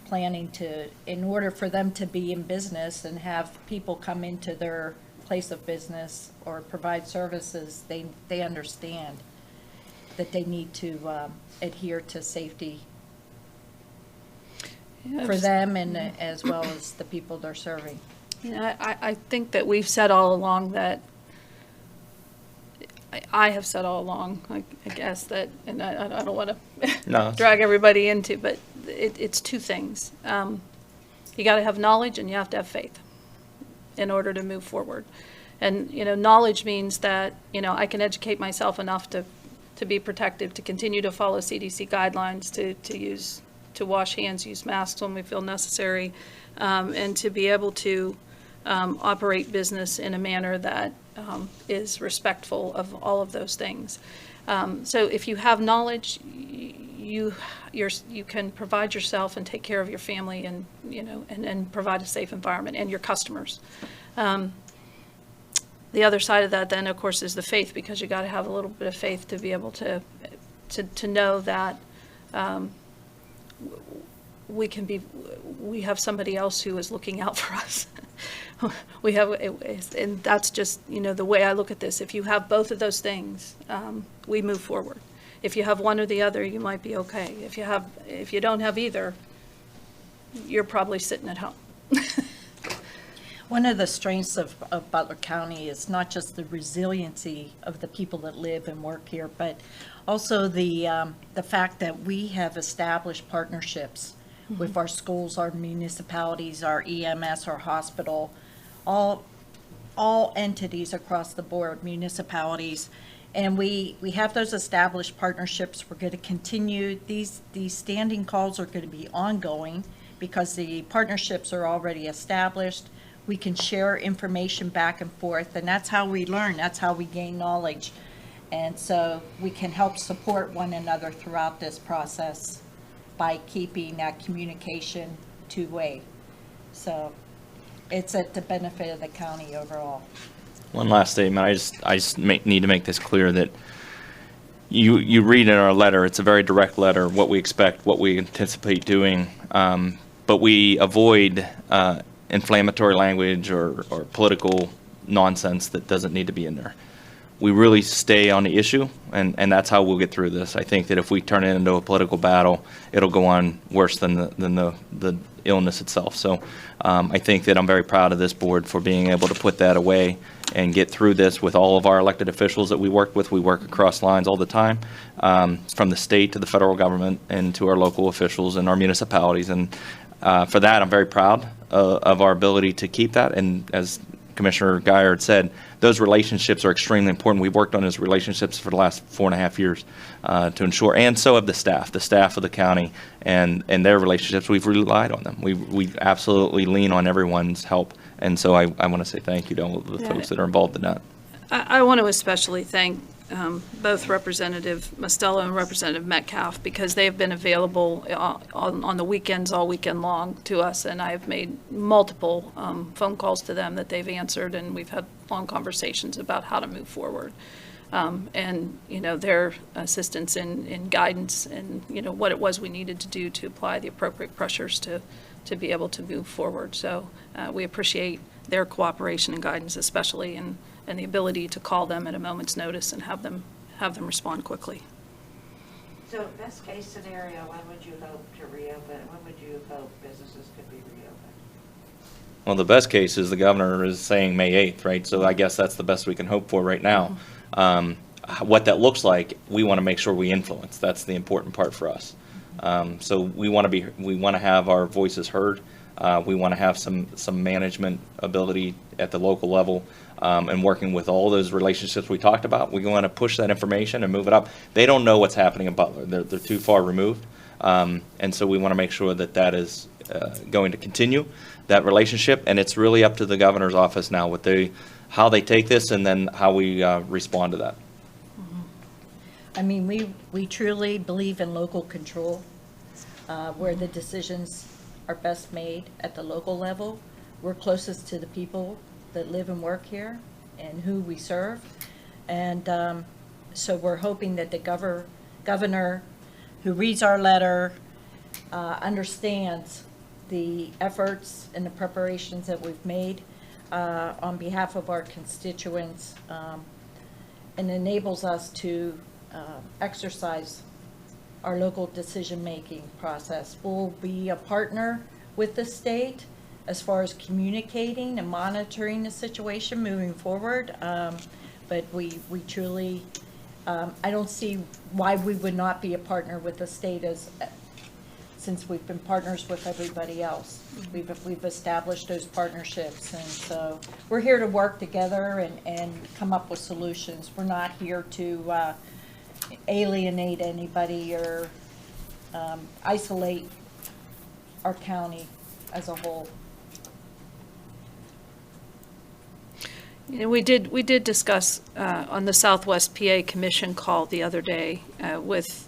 planning to, in order for them to be in business and have people come into their place of business or provide services, they understand that they need to adhere to safety for them and as well as the people they're serving. I think that we've said all along that, I have said all along, I guess that, and I don't want to drag everybody into, but it's two things. You got to have knowledge and you have to have faith in order to move forward. And, knowledge means that, I can educate myself enough to be protective, to continue to follow CDC guidelines, to use to wash hands, use masks when we feel necessary, and to be able to operate business in a manner that is respectful of all of those things. So if you have knowledge, you can provide yourself and take care of your family, and and provide a safe environment, and your customers. The other side of that then, of course, is the faith, because you got to have a little bit of faith to be able to know that we have somebody else who is looking out for us. And that's just, the way I look at this. If you have both of those things, we move forward. If you have one or the other, you might be okay. If you don't have either, you're probably sitting at home. One of the strengths of Butler County is not just the resiliency of the people that live and work here, but also the fact that we have established partnerships with our schools, our municipalities, our EMS, our hospital, all entities across the board, municipalities. And we have those established partnerships. We're going to continue. These standing calls are going to be ongoing because the partnerships are already established. We can share information back and forth, and that's how we learn. That's how we gain knowledge. And so we can help support one another throughout this process by keeping that communication two-way. So it's at the benefit of the county overall. One last statement. I just need to make this clear that you read in our letter, it's a very direct letter, what we expect, what we anticipate doing, but we avoid inflammatory language or political nonsense that doesn't need to be in there. We really stay on the issue, and that's how we'll get through this. I think that if we turn it into a political battle, it'll go on worse than the illness itself. So I think that I'm very proud of this board for being able to put that away and get through this with all of our elected officials that we work with. We work across lines all the time, from the state to the federal government and to our local officials and our municipalities. And for that, I'm very proud of our ability to keep that. And as Commissioner Geyer had said, those relationships are extremely important. We've worked on those relationships for the last 4.5 years to ensure, and so have the staff of the county and their relationships. We've relied on them. We absolutely lean on everyone's help. And so I want to say thank you to all of the folks that are involved in that. I want to especially thank both Representative Mostello and Representative Metcalf, because they have been available on the weekends all weekend long to us, and I've made multiple phone calls to them that they've answered, and we've had long conversations about how to move forward. And their assistance in guidance and what it was we needed to do to apply the appropriate pressures to be able to move forward. So we appreciate their cooperation and guidance, especially, and the ability to call them at a moment's notice and have them respond quickly. So best case scenario, when would you hope to reopen? When would you hope businesses could be reopened? Well, the best case is the governor is saying May 8th, right? So I guess that's the best we can hope for right now. What that looks like, we want to make sure we influence. That's the important part for us. So we want to have our voices heard. We want to have some management ability at the local level, and working with all those relationships we talked about. We want to push that information and move it up. They don't know what's happening in Butler. They're too far removed. And so we want to make sure that is going to continue, that relationship. And it's really up to the governor's office now with how they take this and then how we respond to that. I mean, we truly believe in local control, where the decisions are best made at the local level. We're closest to the people that live and work here and who we serve. And so we're hoping that the governor who reads our letter understands the efforts and the preparations that we've made on behalf of our constituents, and enables us to exercise our local decision-making process. We'll be a partner with the state as far as communicating and monitoring the situation moving forward. But we truly, I don't see why we would not be a partner with the state since we've been partners with everybody else. We've established those partnerships, and so we're here to work together and come up with solutions. We're not here to alienate anybody or isolate our county as a whole. You know, we did discuss on the Southwest PA Commission call the other day with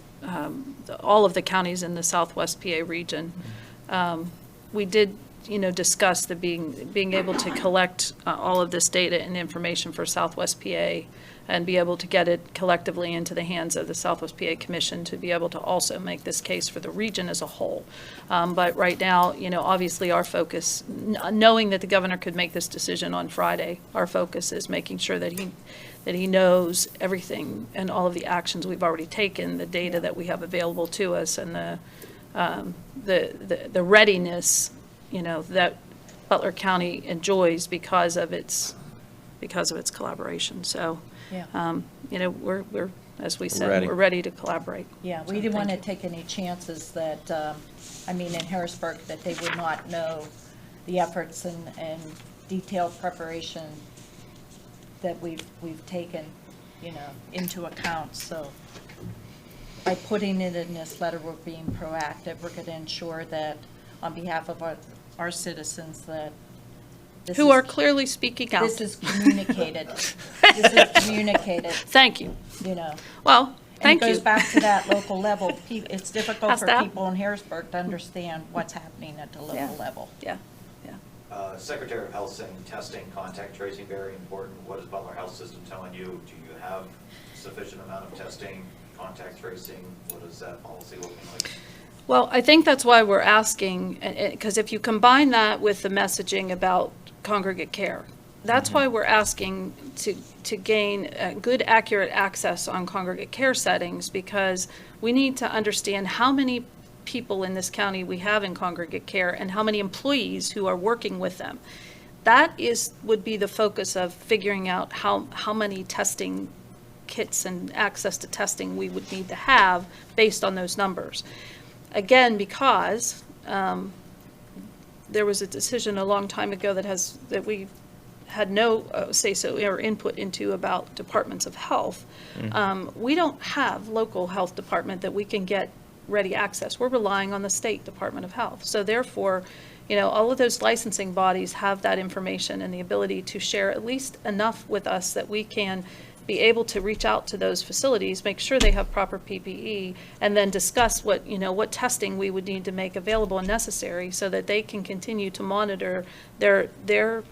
all of the counties in the Southwest PA region. We did, you know, discuss the being able to collect all of this data and information for Southwest PA and be able to get it collectively into the hands of the Southwest PA Commission to be able to also make this case for the region as a whole. But right now, you know, obviously our focus, knowing that the governor could make this decision on Friday, our focus is making sure that he knows everything and all of the actions we've already taken, the data that we have available to us, and the readiness, you know, that Butler County enjoys because of its collaboration. So, Yeah. you know, we're as we said, Ready. we're ready to collaborate. Yeah, we So, didn't want to thank you. take any chances that, I mean, in Harrisburg, that they would not know the efforts and detailed preparation that we've taken, you know, into account. So by putting it in this letter, we're being proactive. We're going to ensure that on behalf of our citizens that this Who is- are clearly speaking out. This is communicated. This is communicated, Thank you. you know. Well, thank And it you. goes back to that local level. It's difficult How's for that? people in Harrisburg to understand what's happening at the local Yeah. level. Yeah. Secretary of Health saying testing, contact tracing, very important. What is Butler Health System telling you? Do you have sufficient amount of testing, contact tracing? What is that policy looking like? Well, I think that's why we're asking, because if you combine that with the messaging about congregate care, that's why we're asking to gain good, accurate access on congregate care settings, because we need to understand how many people in this county we have in congregate care and how many employees who are working with them. That would be the focus of figuring out how many testing kits and access to testing we would need to have based on those numbers. Again, because there was a decision a long time ago that we had no say-so or input into about departments of health. We don't have local health department that we can get ready access. We're relying on the state Department of Health. So therefore, you know, all of those licensing bodies have that information and the ability to share at least enough with us that we can be able to reach out to those facilities, make sure they have proper PPE, and then discuss what testing we would need to make available and necessary so that they can continue to monitor their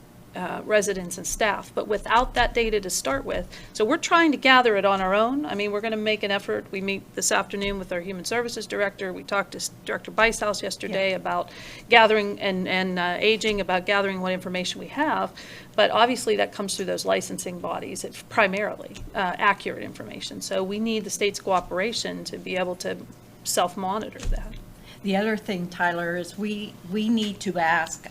residents and staff. But without that data to start with, so we're trying to gather it on our own. I mean, we're going to make an effort. We meet this afternoon with our Human Services Director. We talked to Director Bicehouse yesterday about gathering and aging, about gathering what information we have. But obviously, that comes through those licensing bodies. It's primarily accurate information. So we need the state's cooperation to be able to self-monitor that. The other thing, Tyler, is we need to ask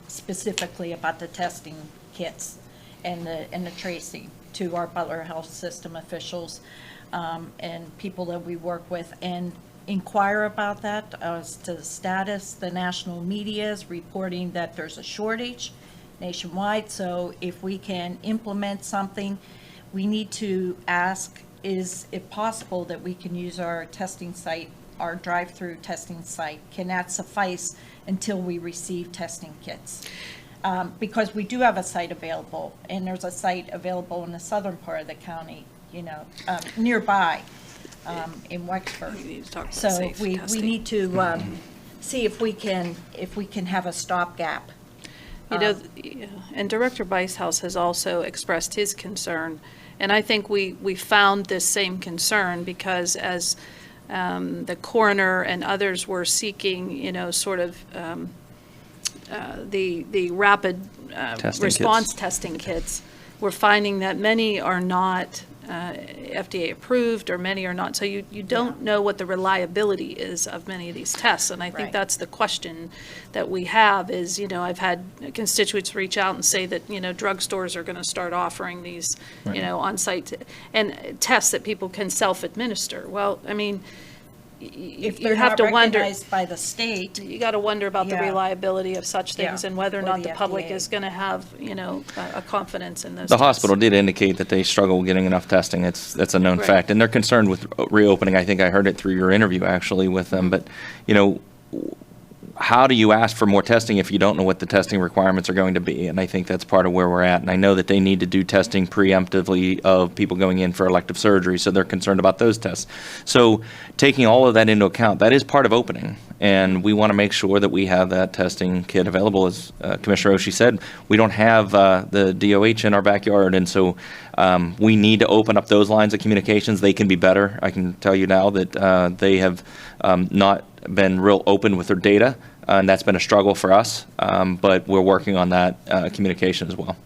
specifically about the testing kits and the tracing to our Butler Health System officials and people that we work with, and inquire about that as to the status. The national media is reporting that there's a shortage nationwide, so if we can implement something, we need to ask, is it possible that we can use our testing site, our drive-through testing site? Can that suffice until we receive testing kits? Because we do have a site available, and there's a site available in the southern part of the county, you know, nearby in Wexford. We need to talk about So safe we testing. need to see if we can have a stopgap. You know, and Director Bicehouse has also expressed his concern, and I think we found this same concern because as the coroner and others were seeking, you know, sort of the rapid Testing response kits. testing kits, we're finding that many are not FDA approved, or many are not. So you don't know what the reliability is of many of these tests. And I think Right. that's the question that we have is, you know, I've had constituents reach out and say that, you know, drugstores are going to start offering these, you know, on-site and tests that people can self-administer. Well, I mean, If you they're have not to wonder. recognized by the state, You got to wonder about the Yeah. reliability of such things Yeah. and whether or Or not the the public FDA. is going to have, you know, a confidence in those The tests. hospital did indicate that they struggle getting enough testing. That's a known Right. fact. And they're concerned with reopening. I think I heard it through your interview, actually, with them. But, you know, how do you ask for more testing if you don't know what the testing requirements are going to be? And I think that's part of where we're at. And I know that they need to do testing preemptively of people going in for elective surgery, so they're concerned about those tests. So taking all of that into account, that is part of opening. And we want to make sure that we have that testing kit available. As Commissioner Oshie said, we don't have the DOH in our backyard, and so we need to open up those lines of communications. They can be better. I can tell you now that they have not been real open with their data, and that's been a struggle for us, but we're working on that communication as well.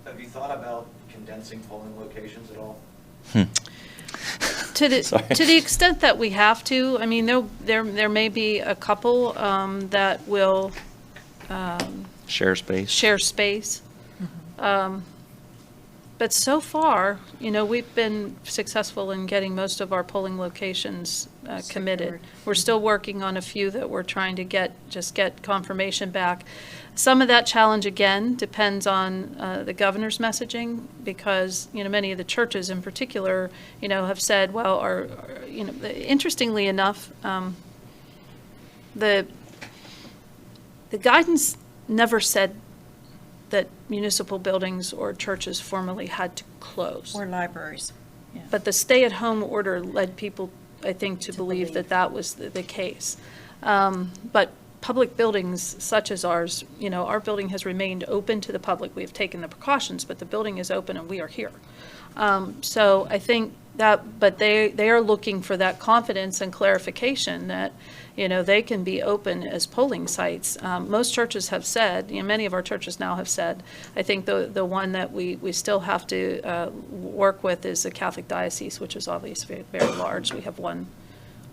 Have you thought about condensing polling locations at all? To the, Sorry. to the extent that we have to, I mean, there may be a couple that will Share space. share space. But so far, you know, we've been successful in getting most of our polling locations committed. Secured. We're still working on a few that we're trying to get confirmation back. Some of that challenge, again, depends on the governor's messaging, because, you know, many of the churches in particular, you know, have said, well, you know, interestingly enough, the guidance never said that municipal buildings or churches formally had to close. Or libraries. But the stay-at-home order led people, I think, to believe that that was the case. But public buildings such as ours, you know, our building has remained open to the public. We have taken the precautions, but the building is open and we are here. So I think that, but they are looking for that confidence and clarification that, you know, they can be open as polling sites. Most churches have said, you know, many of our churches now have said, I think the one that we still have to work with is the Catholic Diocese, which is obviously very large. We have one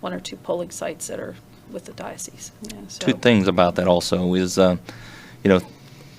or two polling sites that are with the diocese. Yeah, so. Two things about that also is, you know,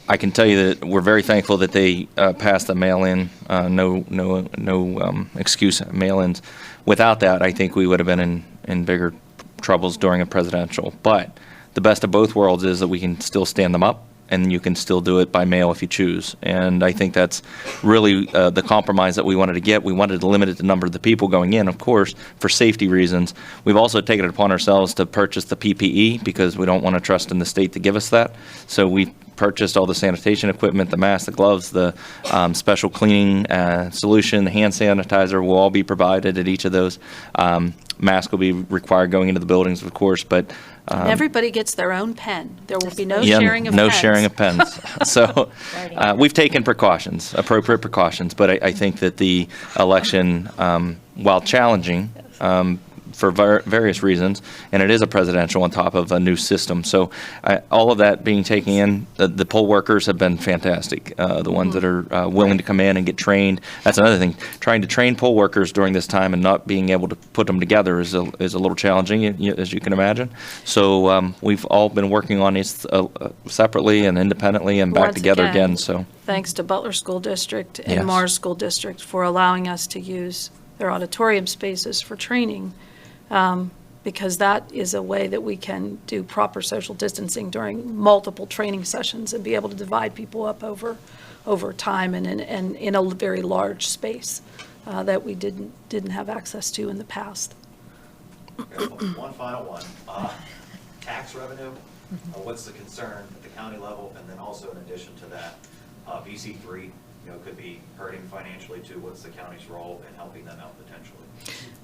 I can tell you that we're very thankful that they passed the mail-in, no excuse mail-ins. Without that, I think we would have been in bigger troubles during a presidential. But the best of both worlds is that we can still stand them up, and you can still do it by mail if you choose. And I think that's really the compromise that we wanted to get. We wanted to limit the number of the people going in, of course, for safety reasons. We've also taken it upon ourselves to purchase the PPE because we don't want to trust in the state to give us that. So we purchased all the sanitation equipment, the masks, the gloves, the special cleaning solution, the hand sanitizer will all be provided at each of those. Masks will be required going into the buildings, of course, but And everybody gets their own pen. There will be no yeah, sharing of no pens. sharing of pens. So we've taken precautions, appropriate precautions, but I think that the election, while challenging, for various reasons, and it is a presidential on top of a new system. So all of that being taken in, the poll workers have been fantastic. The ones that are willing to come in and get trained. That's another thing. Trying to train poll workers during this time and not being able to put them together is a little challenging, as you can imagine. So we've all been working on these separately and independently and back Once together again. So thanks to Butler School District and Yes. Mars School District for allowing us to use their auditorium spaces for training, because that is a way that we can do proper social distancing during multiple training sessions and be able to divide people up over time and in a very large space that we didn't have access to in the past. Okay, one final one. Tax revenue, what's the concern at the county level? And then also in addition to that, VC3, you know, could be hurting financially too. What's the county's role in helping them out potentially?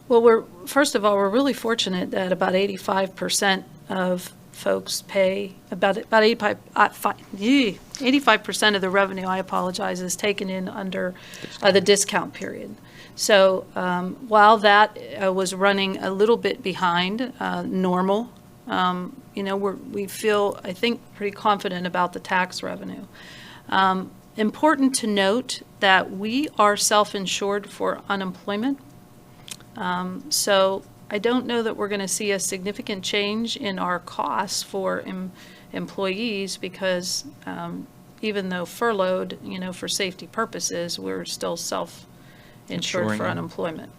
Well, first of all, we're really fortunate that about 85% of folks pay, about 85% of the revenue, I apologize, is taken in under the discount period. So while that was running a little bit behind normal, you know, we feel, I think, pretty confident about the tax revenue. Important to note that we are self-insured for unemployment. So I don't know that we're going to see a significant change in our costs for employees because even though furloughed, you know, for safety purposes, we're still self-insured Insuring for them. unemployment.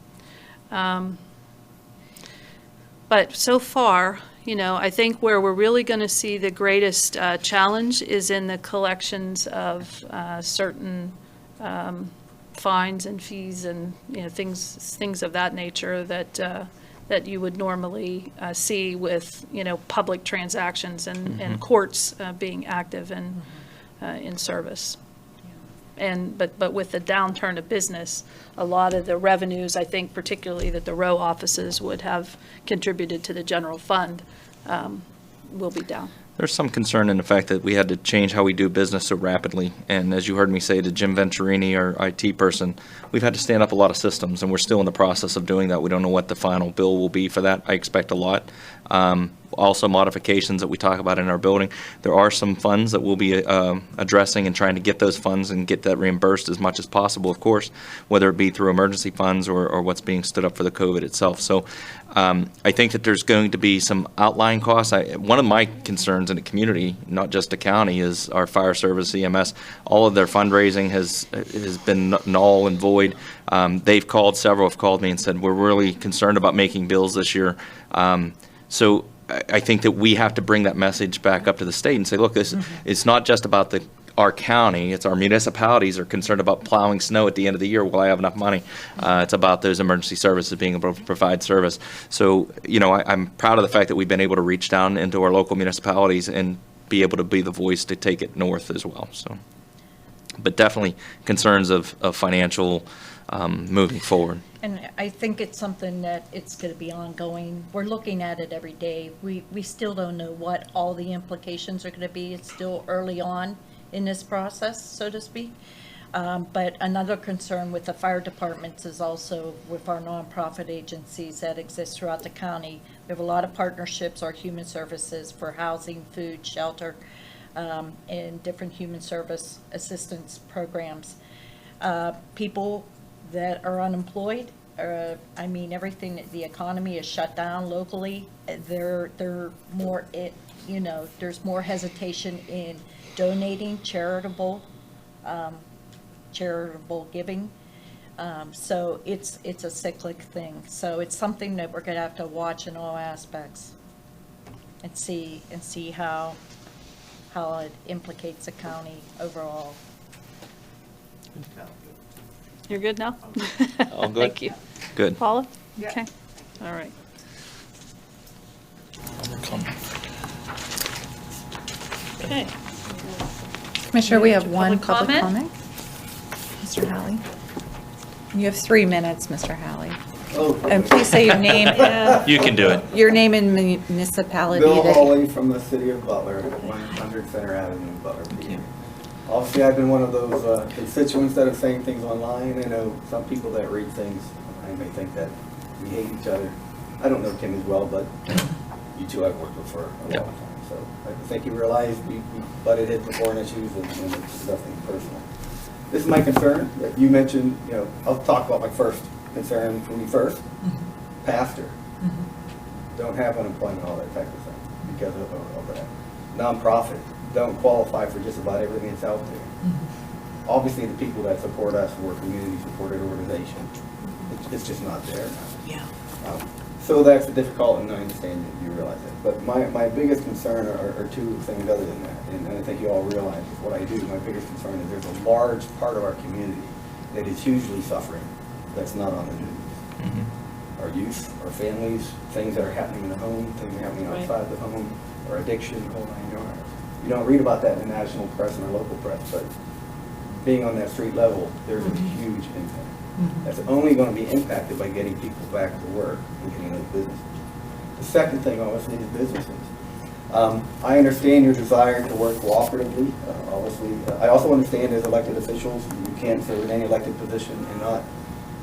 But so far, you know, I think where we're really going to see the greatest challenge is in the collections of certain fines and fees and, you know, things of that nature that that you would normally see with, public transactions and courts being active and in service. But with the downturn of business, a lot of the revenues, I think particularly that the row offices would have contributed to the general fund, will be down. There's some concern in the fact that we had to change how we do business so rapidly. And as you heard me say to Jim Venturini, our IT person, we've had to stand up a lot of systems, and we're still in the process of doing that. We don't know what the final bill will be for that. I expect a lot. Also modifications that we talk about in our building. There are some funds that we'll be addressing and trying to get those funds and get that reimbursed as much as possible, of course, whether it be through emergency funds or what's being stood up for the COVID itself. So I think that there's going to be some outlying costs. One of my concerns in the community, not just the county, is our fire service, EMS. All of their fundraising has been null and void. Several have called me and said, we're really concerned about making bills this year. So I think that we have to bring that message back up to the state and say, look, it's not just about our county, it's our municipalities are concerned about plowing snow at the end of the year. Will I have enough money? It's about those emergency services being able to provide service. So, I'm proud of the fact that we've been able to reach down into our local municipalities and be able to be the voice to take it north as well. So, but definitely concerns of financial moving forward. And I think it's something that it's going to be ongoing. We're looking at it every day. We still don't know what all the implications are going to be. It's still early on in this process, so to speak. But another concern with the fire departments is also with our nonprofit agencies that exist throughout the county. We have a lot of partnerships, our human services for housing, food, shelter, and different human service assistance programs. People that are unemployed, everything, the economy is shut down locally. They're more, there's more hesitation in donating charitable giving. So it's a cyclic thing. So it's something that we're going to have to watch in all aspects and see how it implicates the county overall. You're good now? All good? Thank you. Good. Paula? Yeah. Okay, all right. Okay. Commissioner, we have one Public public comment? comment. Mr. Halley. You have 3 minutes, Mr. Halley. And please say your name, You can do it. your name and municipality. Bill that- Hawley from the city of Butler, 100 Center Avenue, Butler. Obviously, I've been one of those constituents that are saying things online. I know some people that read things, I may think that we hate each other. I don't know Kim as well, but you two I've worked with for a long time. So I think you realize we butted heads before on issues and it's nothing personal. This is my concern that you mentioned, I'll talk about my first concern for me first. Pastor. Don't have unemployment, all that type of thing because of that. Nonprofit. Don't qualify for just about everything that's out there. Obviously, the people that support us, we're a community-supported organization. It's just not there now. Yeah. So that's difficult, and I understand that you realize that. But my biggest concern are two things other than that, and I think you all realize what I do. My biggest concern is there's a large part of our community that is hugely suffering that's not on the news. Our youth, our families, things that are happening in the home, things that are happening outside the home, or addiction, whole 9 yards. You don't read about that in the national press and our local press, but being on that street level, there's a huge impact. That's only going to be impacted by getting people back to work and getting those businesses. The second thing, obviously, is businesses. I understand your desire to work cooperatively. Obviously, I also understand as elected officials, you can't serve in any elected position and not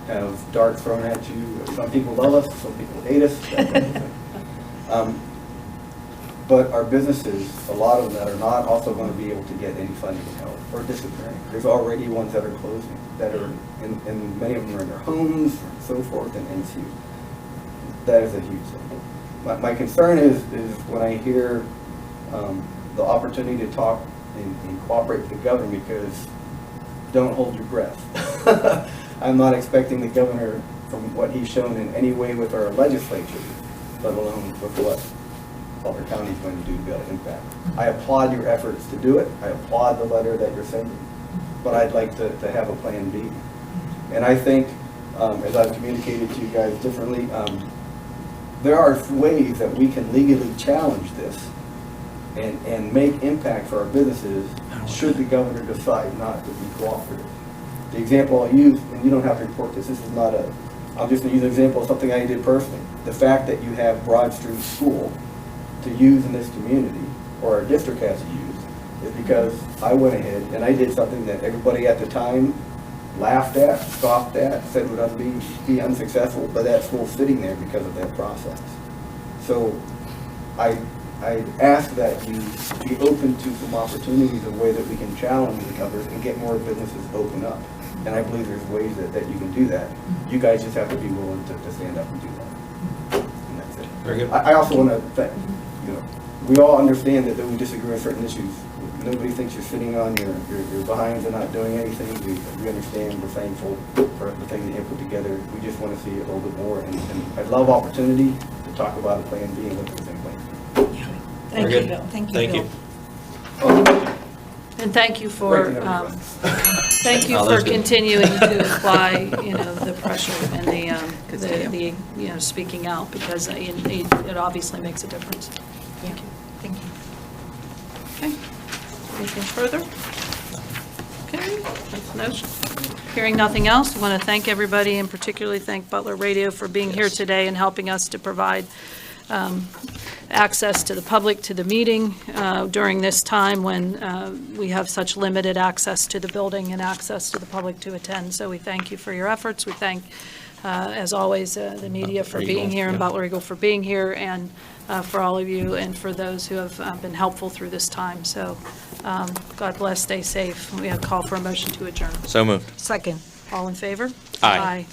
have darts thrown at you. Some people love us, some people hate us. That kind of thing. But our businesses, a lot of them that are not also going to be able to get any funding help or disappearing. There's already ones that are closing, that are, and many of them are in their homes and so forth, and it's huge. That is a huge thing. My concern is when I hear the opportunity to talk and cooperate with the governor, because don't hold your breath. I'm not expecting the governor, from what he's shown in any way with our legislature, let alone with what Butler County is going to do to be able to impact. I applaud your efforts to do it. I applaud the letter that you're sending, but I'd like to have a plan B. And I think, as I've communicated to you guys differently, there are ways that we can legally challenge this and make impact for our businesses should the governor decide not to be cooperative. The example I'll use, and you don't have to report this, this is not a, I'm just going to use an example of something I did personally. The fact that you have Broad Street School to use in this community, or our district has to use, is because I went ahead and I did something that everybody at the time laughed at, scoffed at, said would be unsuccessful, but that school's sitting there because of that process. So I ask that you be open to some opportunities, a way that we can challenge the governors and get more businesses open up. And I believe there's ways that you can do that. You guys just have to be willing to stand up and do that. And that's it. Very good. I also want to thank, we all understand that we disagree on certain issues. Nobody thinks you're sitting on your behinds and not doing anything. We understand, we're thankful for the things that you put together. We just want to see it a little bit more. And I'd love opportunity to talk about a plan B and look at the same plan. Thank Very you, good. Bill. Thank you. And thank you for, Breaking every thank you Oh, for that's good. continuing to apply, the pressure and the speaking out, because it obviously makes a difference. Thank you. Thank you. Okay. Anything further? Okay, that's no, hearing nothing else, I want to thank everybody, and particularly thank Butler Radio for being here today and helping us to provide access to the public to the meeting during this time when we have such limited access to the building and access to the public to attend. So we thank you for your efforts. We thank, as always, the media for being here, and Butler Eagle for being here, and for all of you, and for those who have been helpful through this time. So God bless, stay safe. We have a call for a motion to adjourn. So moved. Second. All in favor? Aye. Aye.